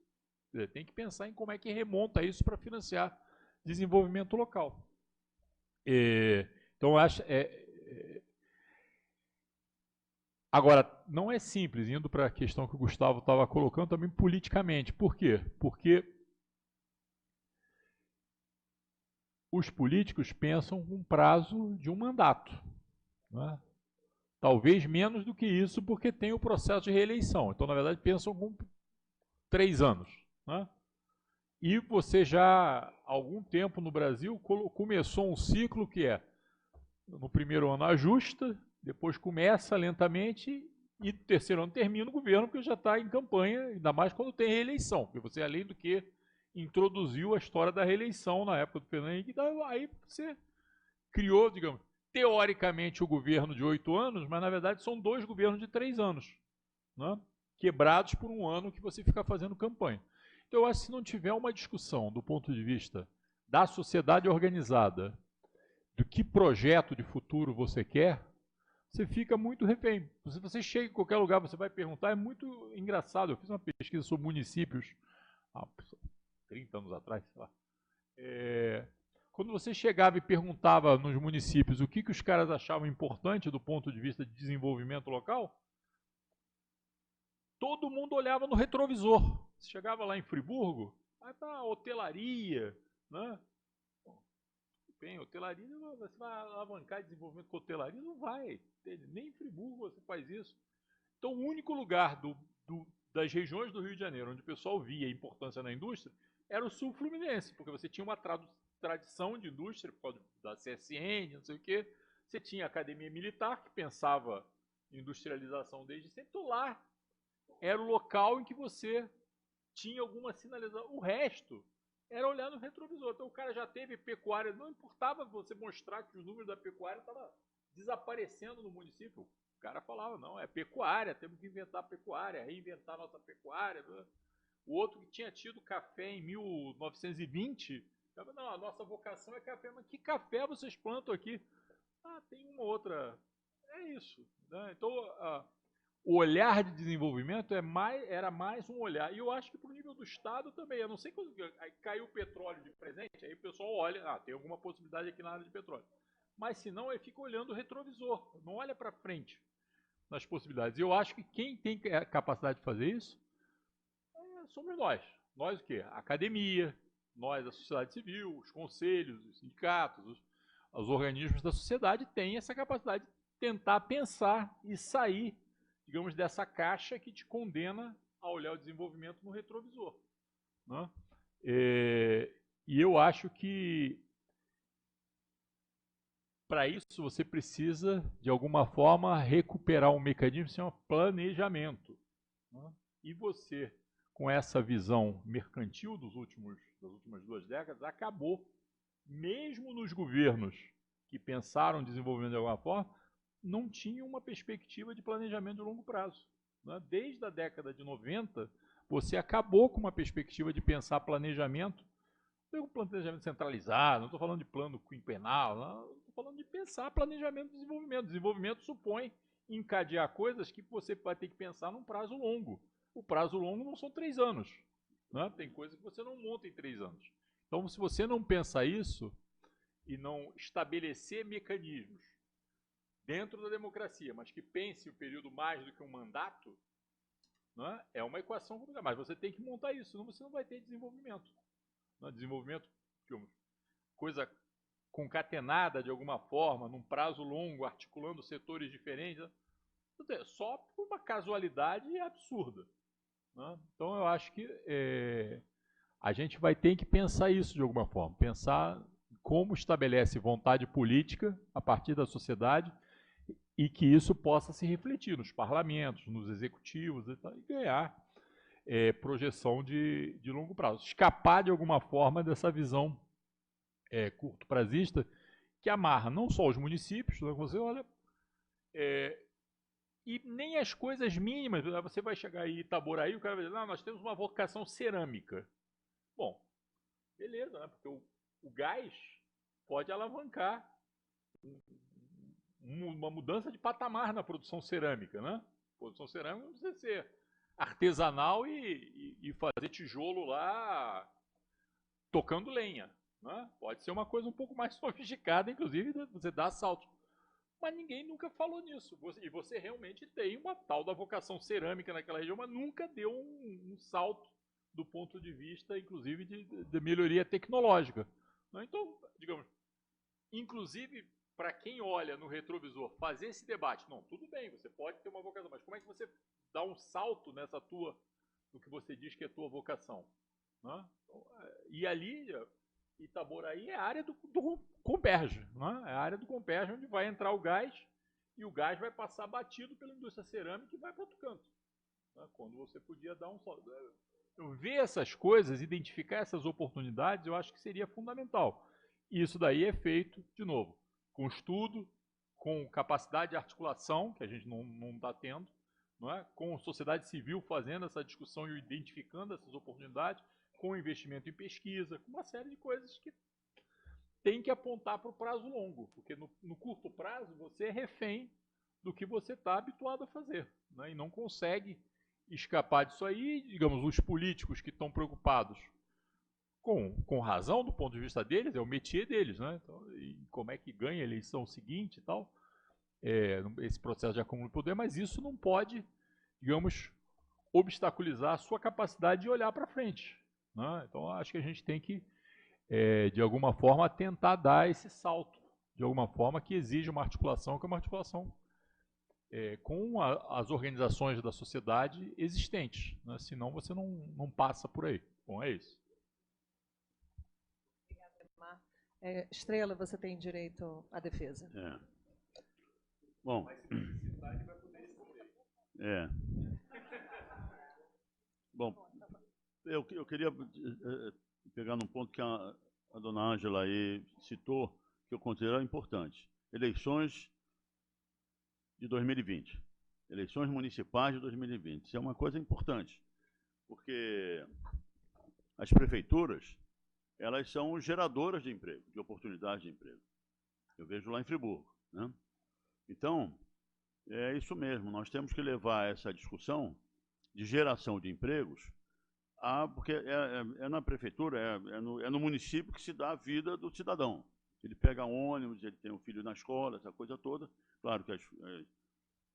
Tem que pensar em como é que remonta isso para financiar desenvolvimento local. Então, eu acho... Agora, não é simples, indo para a questão que o Gustavo estava colocando também politicamente. Por quê? Porque os políticos pensam com prazo de um mandato. Né? Talvez menos do que isso, porque tem o processo de reeleição. Então, na verdade, pensam com 3 anos. Né? E você já, há algum tempo no Brasil, começou um ciclo que é, no primeiro ano ajusta, depois começa lentamente e no terceiro ano termina o governo, porque já está em campanha, ainda mais quando tem reeleição. Porque você, além do que, introduziu a história da reeleição na época do Fernando Henrique, aí você criou, digamos, teoricamente o governo de 8 anos, mas na verdade são 2 governos de 3 anos, né? Quebrados por um ano que você fica fazendo campanha. Então eu acho que se não tiver uma discussão do ponto de vista da sociedade organizada, do que projeto de futuro você quer, você fica muito refém. Se você chega em qualquer lugar, você vai perguntar, é muito engraçado. Eu fiz uma pesquisa sobre municípios há 30 anos atrás, sei lá. Quando você chegava e perguntava nos municípios o que os caras achavam importante do ponto de vista de desenvolvimento local, todo mundo olhava no retrovisor. Você chegava lá em Friburgo, aí tá a hotelaria, né? Bem, hotelaria, você vai alavancar desenvolvimento com hotelaria? Não vai. Nem em Friburgo você faz isso. Então, o único lugar das regiões do Rio de Janeiro onde o pessoal via a importância na indústria era o sul fluminense, porque você tinha uma tradição de indústria, por causa da CSN, não sei o quê. Você tinha a academia militar, que pensava em industrialização desde sempre. Então, lá era o local em que você tinha alguma sinalização. O resto era olhar no retrovisor. Então o cara já teve pecuária, não importava você mostrar que os números da pecuária estavam desaparecendo no município. O cara falava, não, é pecuária, temos que inventar pecuária, reinventar nossa pecuária. O outro que tinha tido café em 1920, não, a nossa vocação é café, mas que café vocês plantam aqui? Ah, tem uma outra. É isso. Né? Então, o olhar de desenvolvimento era mais um olhar. E eu acho que para o nível do Estado também. Eu não sei quando caiu o petróleo de presente, aí o pessoal olha, tem alguma possibilidade aqui na área de petróleo. Mas se não, aí fica olhando o retrovisor, não olha para frente nas possibilidades. E eu acho que quem tem a capacidade de fazer isso somos nós. Nós o quê? A academia, nós, a sociedade civil, os conselhos, os sindicatos, os organismos da sociedade têm essa capacidade de tentar pensar e sair, digamos, dessa caixa que te condena a olhar o desenvolvimento no retrovisor. Né? E eu acho que, para isso, você precisa, de alguma forma, recuperar um mecanismo que se chama planejamento. Né? E você, com essa visão mercantil das últimas 2 décadas, acabou, mesmo nos governos que pensaram em desenvolvimento de alguma forma, não tinha uma perspectiva de planejamento de longo prazo. Né? Desde a década de 90, você acabou com uma perspectiva de pensar planejamento, não é um planejamento centralizado, não estou falando de plano quinquenal, estou falando de pensar planejamento de desenvolvimento. Desenvolvimento supõe encadear coisas que você vai ter que pensar num prazo longo. O prazo longo não são 3 anos. Né? Tem coisa que você não monta em 3 anos. Então, se você não pensar isso e não estabelecer mecanismos dentro da democracia, mas que pense o período mais do que um mandato, né, é uma equação complicada. Mas você tem que montar isso, senão você não vai ter desenvolvimento. Né? Desenvolvimento, digamos, coisa concatenada de alguma forma, num prazo longo, articulando setores diferentes, só por uma casualidade absurda, né? Então eu acho que a gente vai ter que pensar isso de alguma forma, pensar como estabelece vontade política a partir da sociedade e que isso possa se refletir nos parlamentos, nos executivos e ganhar projeção de longo prazo. Escapar de alguma forma dessa visão curto-prazista que amarra não só os municípios, né, você olha, e nem as coisas mínimas. Você vai chegar aí em Itaboraí, o cara vai dizer, não, nós temos uma vocação cerâmica. Bom, beleza, né? Porque o gás pode alavancar uma mudança de patamar na produção cerâmica, né? A produção cerâmica não precisa ser artesanal e fazer tijolo lá tocando lenha, né? Pode ser uma coisa um pouco mais sofisticada, inclusive você dá salto. Mas ninguém nunca falou nisso. E você realmente tem uma tal da vocação cerâmica naquela região, mas nunca deu um salto do ponto de vista, inclusive, de melhoria tecnológica. Então, digamos, inclusive, para quem olha no retrovisor, fazer esse debate, não, tudo bem, você pode ter uma vocação, mas como é que você dá um salto no que você diz que é tua vocação? Né? E ali, Itaboraí é a área do Comperj, né? É a área do Comperj onde vai entrar o gás e o gás vai passar batido pela indústria cerâmica e vai para outro canto, né? Quando você podia dar um salto. Ver essas coisas, identificar essas oportunidades, eu acho que seria fundamental. E isso daí é feito, de novo, com estudo, com capacidade de articulação, que a gente não está tendo, não é? Com sociedade civil fazendo essa discussão e identificando essas oportunidades, com investimento em pesquisa, com uma série de coisas que tem que apontar para o prazo longo, porque no curto prazo você é refém do que você está habituado a fazer, né? E não consegue escapar disso aí. Digamos, os políticos que estão preocupados com razão do ponto de vista deles, é o métier deles, né? Então, e como é que ganha a eleição seguinte e tal, esse processo de acúmulo de poder, mas isso não pode, digamos, obstaculizar a sua capacidade de olhar para frente, né? Então acho que a gente tem que, de alguma forma, tentar dar esse salto, de alguma forma que exige uma articulação, que é uma articulação com as organizações da sociedade existentes, né? Senão você não passa por aí. Bom, é isso. Obrigada, Edmar. Estrela, você tem direito à defesa. Bom, bom, eu queria pegar num ponto que a dona Ângela aí citou, que eu considero importante. Eleições de 2020. Eleições municipais de 2020. Isso é uma coisa importante, porque as prefeituras, elas são geradoras de emprego, de oportunidades de emprego. Eu vejo lá em Friburgo, né? Então, é isso mesmo, nós temos que levar essa discussão de geração de empregos, porque é na prefeitura, é no município que se dá a vida do cidadão. Ele pega ônibus, ele tem um filho na escola, essa coisa toda. Claro que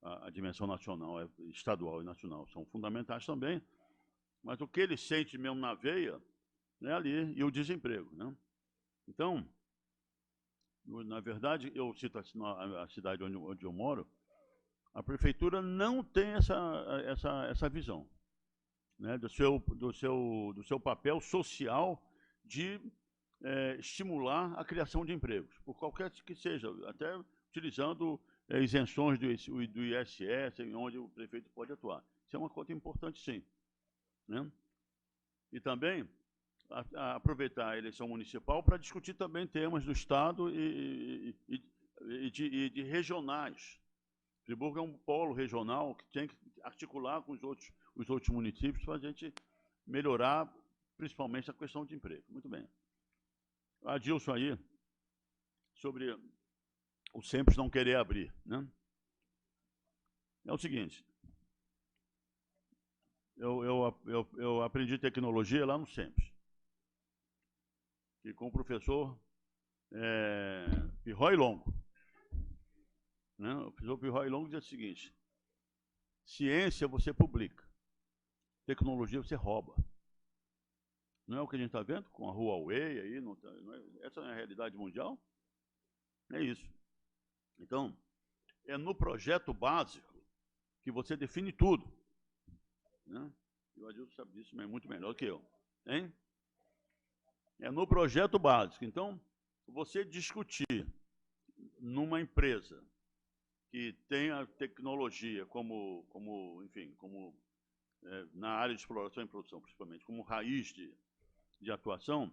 a dimensão nacional, estadual e nacional são fundamentais também, mas o que ele sente mesmo na veia é ali, e o desemprego, né? Então, na verdade, eu cito a cidade onde eu moro, a prefeitura não tem essa visão, né, do seu papel social de estimular a criação de empregos, por qualquer que seja, até utilizando isenções do ISS, onde o prefeito pode atuar. Isso é uma coisa importante, sim, né? E também aproveitar a eleição municipal para discutir também temas do Estado e de regionais. Friburgo é um polo regional que tem que articular com os outros municípios para a gente melhorar, principalmente, a questão de emprego. Muito bem. A Adilson aí, sobre o SEMPES não querer abrir, né? É o seguinte, eu aprendi tecnologia lá no SEMPES, e com o professor Pirrói Longo. Né? O professor Pirrói Longo diz o seguinte: ciência você publica, tecnologia você rouba. Não é o que a gente está vendo com a Huawei aí? Essa não é a realidade mundial? É isso. Então, é no projeto básico que você define tudo. Né? E o Adilson sabe disso, mas é muito melhor que eu. Hein? É no projeto básico. Então, você discutir numa empresa que tenha tecnologia na área de exploração e produção, principalmente, como raiz de atuação,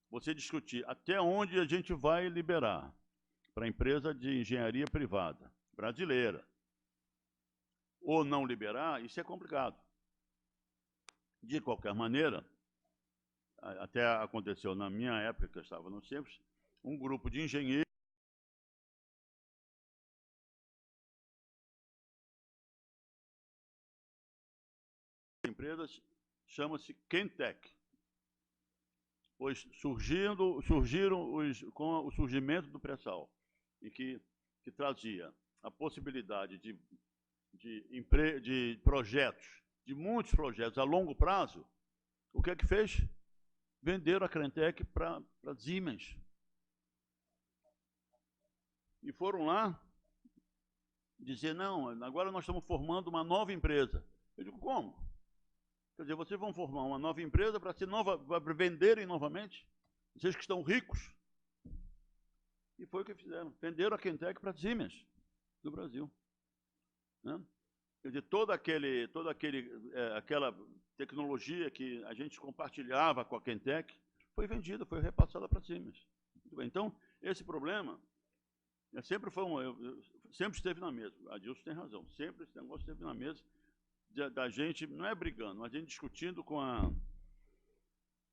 você discutir até onde a gente vai liberar para a empresa de engenharia privada brasileira ou não liberar, isso é complicado. De qualquer maneira, até aconteceu na minha época, que eu estava no Simples, um grupo de engenheiros empresas chama-se Kentec, pois surgiram com o surgimento do pré-sal, e que trazia a possibilidade de projetos, de muitos projetos a longo prazo. O que é que fez? Venderam a Kentec para Siemens. E foram lá dizer, não, agora nós estamos formando uma nova empresa. Eu digo, como? Quer dizer, vocês vão formar uma nova empresa para venderem novamente? Vocês que estão ricos? E foi o que fizeram. Venderam a Kentec para Siemens, do Brasil. Né? Quer dizer, toda aquela tecnologia que a gente compartilhava com a Kentec foi vendida, foi repassada para Siemens. Muito bem. Então, esse problema sempre esteve na mesa. A Adilson tem razão. Sempre esse negócio esteve na mesa da gente, não é brigando, mas a gente discutindo com a...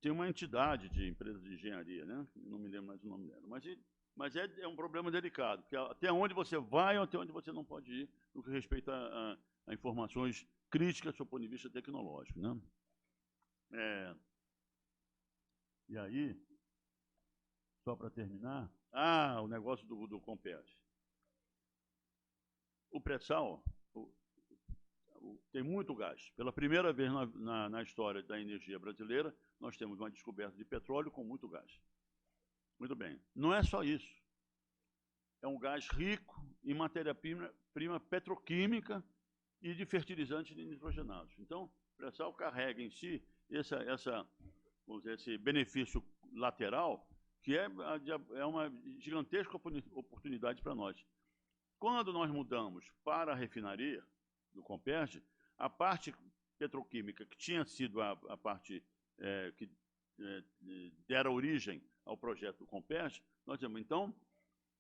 Tem uma entidade de empresa de engenharia, né? Não me lembro mais o nome dela. Mas é um problema delicado, porque até onde você vai ou até onde você não pode ir no que respeita a informações críticas do ponto de vista tecnológico. Né? E aí, só para terminar, o negócio do Compete. O pré-sal tem muito gás. Pela primeira vez na história da energia brasileira, nós temos uma descoberta de petróleo com muito gás. Muito bem. Não é só isso. É um gás rico em matéria-prima petroquímica e de fertilizantes nitrogenados. Então, o pré-sal carrega em si esse benefício lateral, que é uma gigantesca oportunidade para nós. Quando nós mudamos para a refinaria do Comperj, a parte petroquímica, que tinha sido a parte que dera origem ao projeto do Comperj, nós dizemos, então,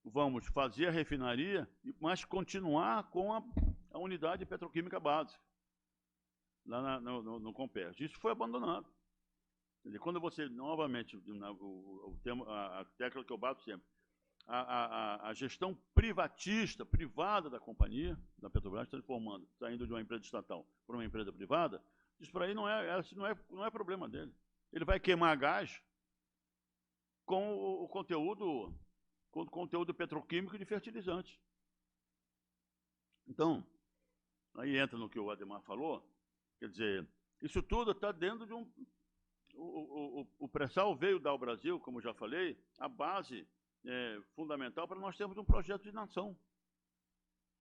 vamos fazer a refinaria, mas continuar com a unidade petroquímica básica, lá no Comperj. Isso foi abandonado. Quer dizer, quando você, novamente, a tecla que eu bato sempre, a gestão privada da companhia, da Petrobras, transformando, saindo de uma empresa estatal para uma empresa privada, isso para aí não é problema dele. Ele vai queimar gás com o conteúdo petroquímico de fertilizantes. Então, aí entra no que o Ademar falou, quer dizer, isso tudo está dentro de um... O pré-sal veio dar ao Brasil, como já falei, a base fundamental para nós termos um projeto de nação.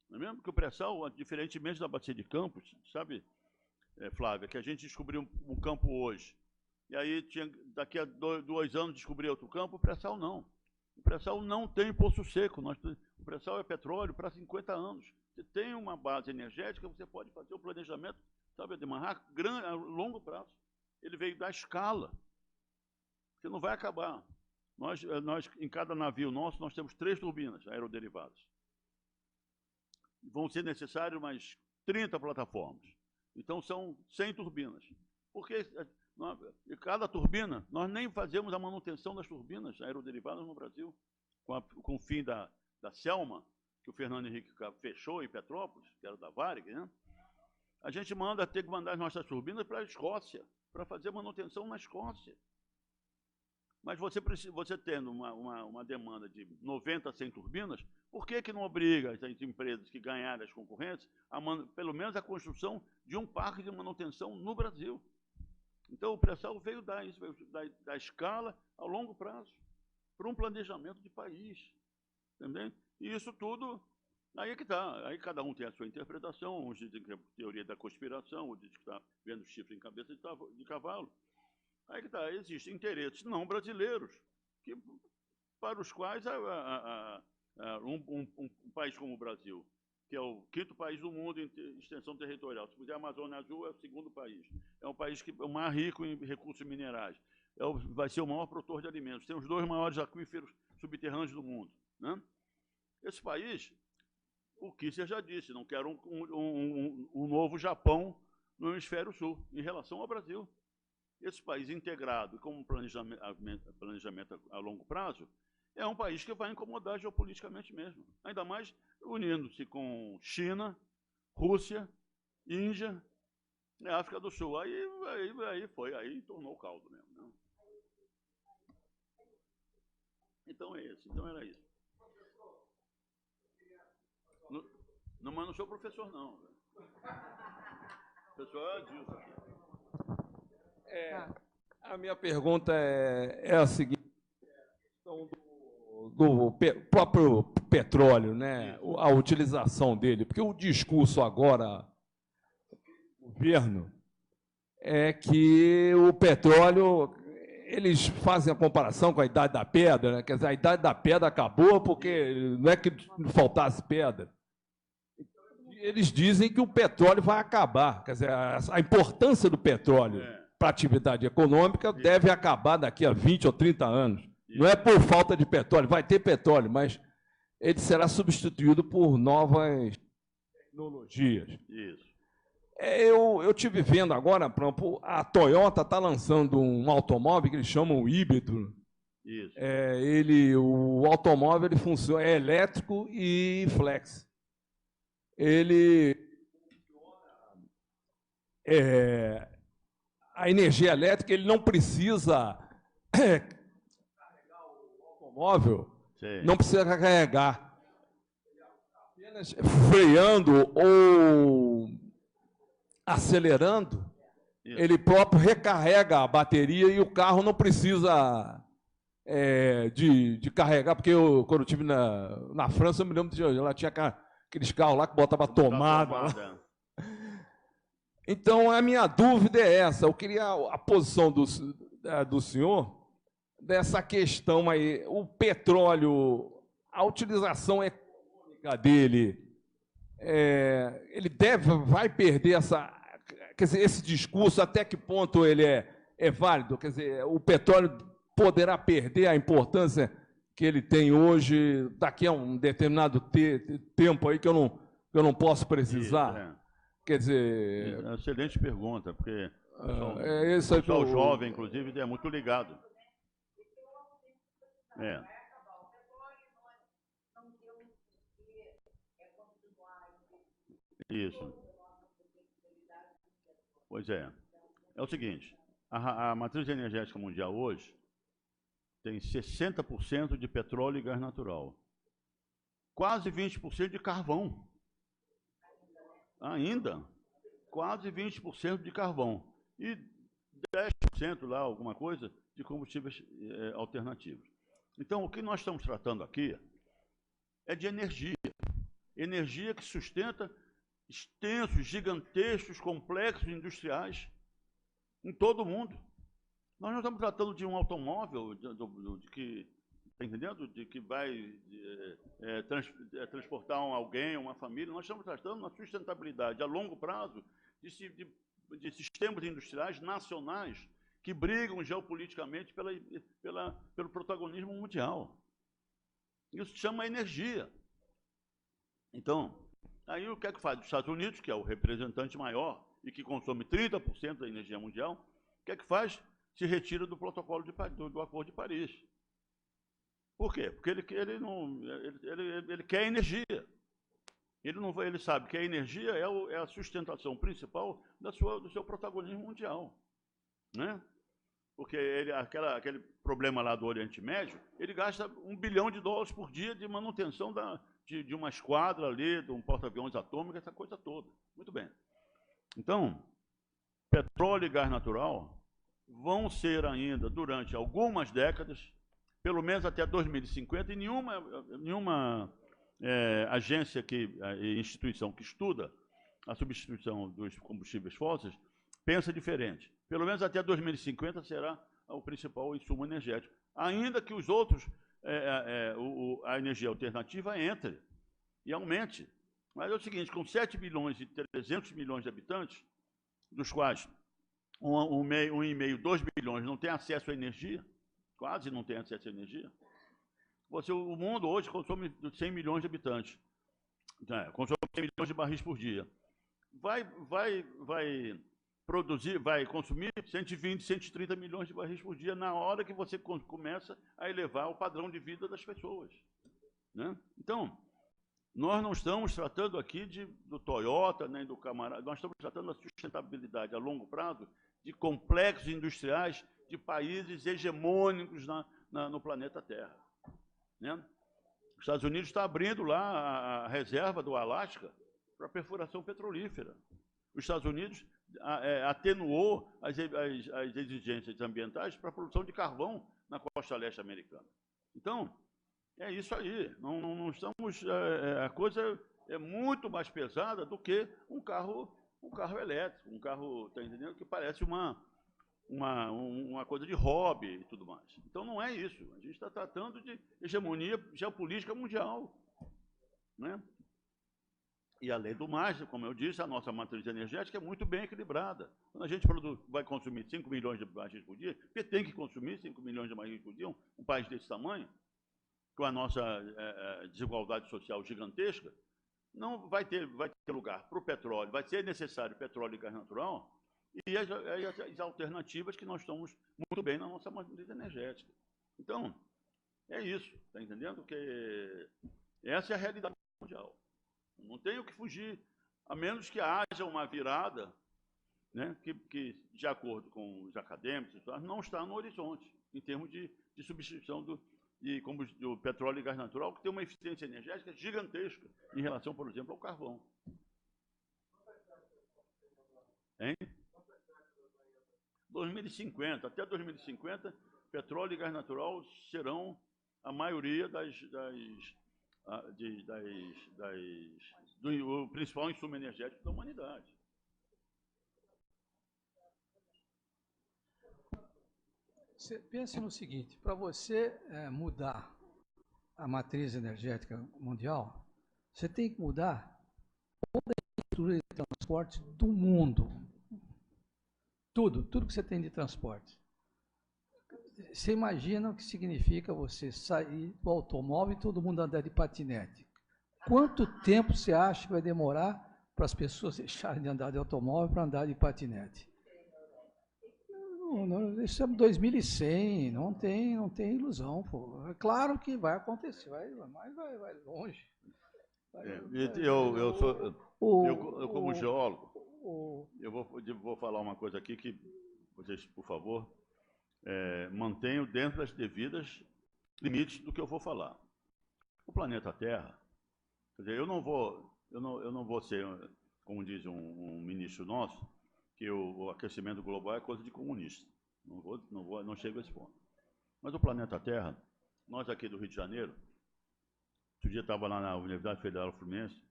Não é mesmo? Porque o pré-sal, diferentemente da bacia de Campos, sabe, Flávia, que a gente descobriu um campo hoje, e aí daqui a 2 anos descobrir outro campo, o pré-sal não. O pré-sal não tem poço seco. O pré-sal é petróleo para 50 anos. Você tem uma base energética, você pode fazer o planejamento, sabe, de a longo prazo. Ele veio da escala. Você não vai acabar. Nós, em cada navio nosso, nós temos 3 turbinas aeroderivadas. Vão ser necessárias mais 30 plataformas. Então, são 100 turbinas. Porque cada turbina, nós nem fazemos a manutenção das turbinas aeroderivadas no Brasil. Com o fim da Selma, que o Fernando Henrique fechou em Petrópolis, que era da Varig, né? A gente ter que mandar as nossas turbinas para a Escócia, para fazer manutenção na Escócia. Mas você tendo uma demanda de 90 a 100 turbinas, por que não obriga as empresas que ganharem as concorrentes pelo menos a construção de um parque de manutenção no Brasil? Então, o pré-sal veio dar isso, veio da escala a longo prazo, para um planejamento de país. Entendeu? E isso tudo, aí é que está. Aí cada um tem a sua interpretação, uns dizem que é teoria da conspiração, outros dizem que está vendo chifre em cabeça de cavalo. Aí que está, existem interesses não brasileiros, para os quais um país como o Brasil, que é o quinto país do mundo em extensão territorial, se fizer a Amazônia Azul, é o segundo país. É um país que é o mais rico em recursos minerais. Vai ser o maior produtor de alimentos. Tem os 2 maiores aquíferos subterrâneos do mundo. Né? Esse país, o Kissinger já disse, não quer um novo Japão no hemisfério sul, em relação ao Brasil. Esse país integrado com um planejamento a longo prazo é um país que vai incomodar geopoliticamente mesmo. Ainda mais unindo-se com China, Rússia, Índia e África do Sul. Aí tornou o caldo mesmo. Né? Então é isso. Então era isso. Mas não sou professor, não. O professor é Adilson. A minha pergunta é a seguinte: do próprio petróleo, né? A utilização dele, porque o discurso agora do governo é que o petróleo, eles fazem a comparação com a Idade da Pedra, né? Quer dizer, a Idade da Pedra acabou porque não é que faltasse pedra. Eles dizem que o petróleo vai acabar, quer dizer, a importância do petróleo para a atividade econômica deve acabar daqui a 20 ou 30 anos. Não é por falta de petróleo, vai ter petróleo, mas ele será substituído por novas tecnologias. Isso. Eu estive vendo agora, por exemplo, a Toyota está lançando um automóvel que eles chamam híbrido. Isso. O automóvel ele funciona, é elétrico e flex. A energia elétrica, ele não precisa carregar o automóvel, não precisa carregar. Apenas freando ou acelerando, ele próprio recarrega a bateria e o carro não precisa de carregar, porque quando eu estive na França, eu me lembro de ela tinha aqueles carros lá que botava tomada. Então, a minha dúvida é essa. Eu queria a posição do senhor dessa questão aí. O petróleo, a utilização econômica dele, ele vai perder esse discurso, até que ponto ele é válido? Quer dizer, o petróleo poderá perder a importância que ele tem hoje, daqui a um determinado tempo aí que eu não posso precisar? Quer dizer... Excelente pergunta, porque o pessoal jovem, inclusive, é muito ligado. Isso. Pois é. É o seguinte, a matriz energética mundial hoje tem 60% de petróleo e gás natural. Quase 20% de carvão. Ainda. Quase 20% de carvão. E 10% lá, alguma coisa, de combustíveis alternativos. Então, o que nós estamos tratando aqui é de energia. Energia que sustenta extensos, gigantescos complexos industriais em todo o mundo. Nós não estamos tratando de um automóvel está entendendo? De que vai transportar alguém, uma família. Nós estamos tratando uma sustentabilidade a longo prazo de sistemas industriais nacionais que brigam geopoliticamente pelo protagonismo mundial. Isso se chama energia. Então, aí o que é que faz? Os Estados Unidos, que é o representante maior e que consome 30% da energia mundial, o que é que faz? Se retira do protocolo do Acordo de Paris. Por quê? Porque ele quer energia. Ele sabe que a energia é a sustentação principal do seu protagonismo mundial. Né? Porque aquele problema lá do Oriente Médio, ele gasta $1 bilhão por dia de manutenção de uma esquadra ali, de um porta-aviões atômico, essa coisa toda. Muito bem. Então, petróleo e gás natural vão ser ainda, durante algumas décadas, pelo menos até 2050, e nenhuma agência e instituição que estuda a substituição dos combustíveis fósseis pensa diferente. Pelo menos até 2050 será o principal insumo energético, ainda que os outros, a energia alternativa entre e aumente. Mas é o seguinte, com 7 bilhões e 300 milhões de habitantes, dos quais 1,5, 2 bilhões não tem acesso à energia, quase não tem acesso à energia, o mundo hoje consome 100 milhões de habitantes, consome 100 milhões de barris por dia. Vai consumir 120, 130 milhões de barris por dia na hora que você começa a elevar o padrão de vida das pessoas, né? Então, nós não estamos tratando aqui do Toyota, nem do camarada, nós estamos tratando da sustentabilidade a longo prazo de complexos industriais de países hegemônicos no planeta Terra, né? Os Estados Unidos está abrindo lá a reserva do Alasca para perfuração petrolífera. Os Estados Unidos atenuou as exigências ambientais para a produção de carvão na costa leste americana. Então, é isso aí. Não estamos. A coisa é muito mais pesada do que um carro elétrico, um carro, tá entendendo? Que parece uma coisa de hobby e tudo mais. Então não é isso. A gente está tratando de hegemonia geopolítica mundial, né? E além do mais, como eu disse, a nossa matriz energética é muito bem equilibrada. Quando a gente vai consumir 5 milhões de barris por dia, porque tem que consumir 5 milhões de barris por dia, um país desse tamanho, com a nossa desigualdade social gigantesca, não vai ter lugar para o petróleo, vai ser necessário petróleo e gás natural, e as alternativas que nós estamos muito bem na nossa matriz energética. Então, é isso, está entendendo? Que essa é a realidade mundial. Não tem o que fugir, a menos que haja uma virada, né, que, de acordo com os acadêmicos, não está no horizonte, em termos de substituição do petróleo e gás natural, que tem uma eficiência energética gigantesca em relação, por exemplo, ao carvão. Hein? 2050, até 2050, petróleo e gás natural serão a maioria do principal insumo energético da humanidade. Você pense no seguinte, para você mudar a matriz energética mundial, você tem que mudar toda a estrutura de transporte do mundo. Tudo que você tem de transporte. Você imagina o que significa você sair do automóvel e todo mundo andar de patinete. Quanto tempo você acha que vai demorar para as pessoas deixarem de andar de automóvel para andar de patinete? Isso é 2100, não tem ilusão, pô. É claro que vai acontecer, mas vai longe. Eu como geólogo, eu vou falar uma coisa aqui que vocês, por favor, mantenham dentro das devidas limites do que eu vou falar. O planeta Terra, quer dizer, eu não vou ser, como diz um ministro nosso, que o aquecimento global é coisa de comunista. Não chego a esse ponto. Mas o planeta Terra, nós aqui do Rio de Janeiro, outro dia estava lá na Universidade Federal Fluminense,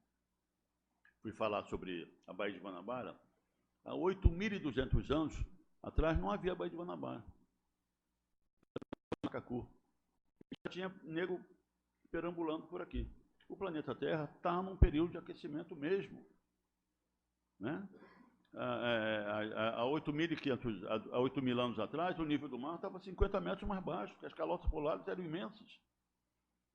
fui falar sobre a Baía de Guanabara. Há 8.200 anos atrás não havia Baía de Guanabara. Macacu. Já tinha nego perambulando por aqui. O planeta Terra está num período de aquecimento mesmo, né? Há 8.000 anos atrás, o nível do mar estava 50 metros mais baixo, porque as calotas polares eram imensas.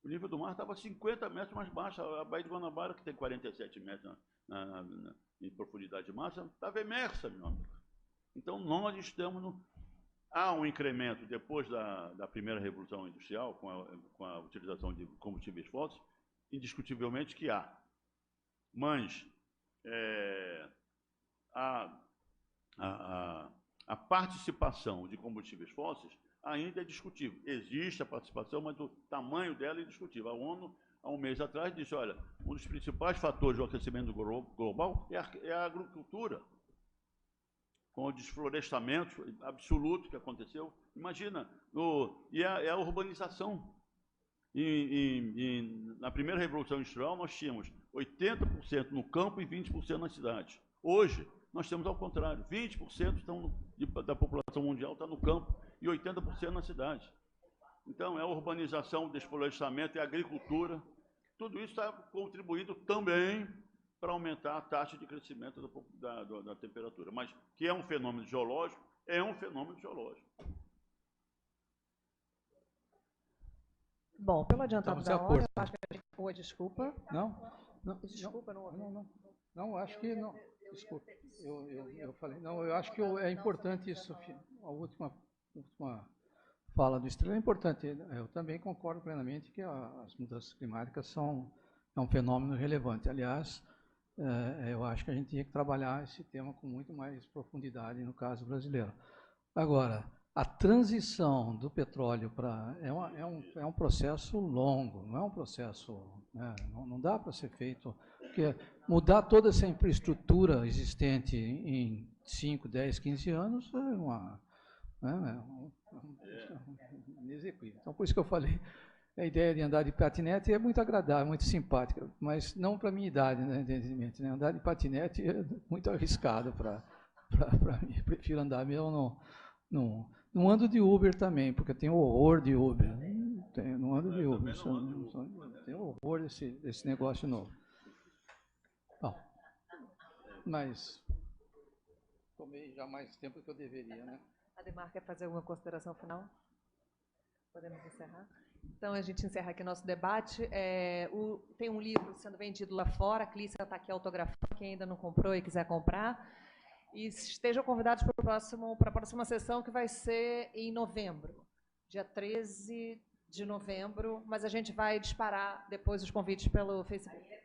O nível do mar estava 50 metros mais baixo. A Baía de Guanabara, que tem 47 metros em profundidade de massa, estava imersa, meu amigo. Então, nós estamos há um incremento, depois da primeira Revolução Industrial, com a utilização de combustíveis fósseis, indiscutivelmente que há. Mas a participação de combustíveis fósseis ainda é discutível. Existe a participação, mas o tamanho dela é discutível. A ONU, há um mês atrás, disse, olha, um dos principais fatores do aquecimento global é a agricultura. com o desflorestamento absoluto que aconteceu. Imagina, a urbanização. Na primeira Revolução Industrial, nós tínhamos 80% no campo e 20% na cidade. Hoje, nós temos ao contrário, 20% da população mundial está no campo e 80% na cidade. Então, é a urbanização, o desflorestamento e a agricultura. Tudo isso está contribuindo também para aumentar a taxa de crescimento da temperatura. Mas que é um fenômeno geológico, é um fenômeno geológico. Bom, pelo adiantado da hora, eu acho que a gente... Oi, desculpa. Não, Desculpa, não ouvi. Não, acho que não. Desculpa, eu falei. Não, eu acho que é importante isso. A última fala do Estrela é importante. Eu também concordo plenamente que as mudanças climáticas é um fenômeno relevante. Aliás, eu acho que a gente tinha que trabalhar esse tema com muito mais profundidade no caso brasileiro. Agora, a transição do petróleo para... É um processo longo, não é um processo... Né, não dá para ser feito... Porque mudar toda essa infraestrutura existente em 5, 10, 15 anos é inexequível. Então, por isso que eu falei, a ideia de andar de patinete é muito agradável, muito simpática, mas não para a minha idade, né, evidentemente. Né? Andar de patinete é muito arriscado para mim. Eu prefiro andar mesmo não ando de Uber também, porque eu tenho horror de Uber. Não ando de Uber. Tenho horror desse negócio novo. Bom, mas tomei já mais tempo do que eu deveria, né? Ademar, quer fazer alguma consideração final? Podemos encerrar? Então, a gente encerra aqui nosso debate. Tem um livro sendo vendido lá fora, a Clícia está aqui autografando, quem ainda não comprou e quiser comprar. E estejam convidados para a próxima sessão, que vai ser em novembro, dia 13 de novembro, mas a gente vai disparar depois os convites pelo Facebook.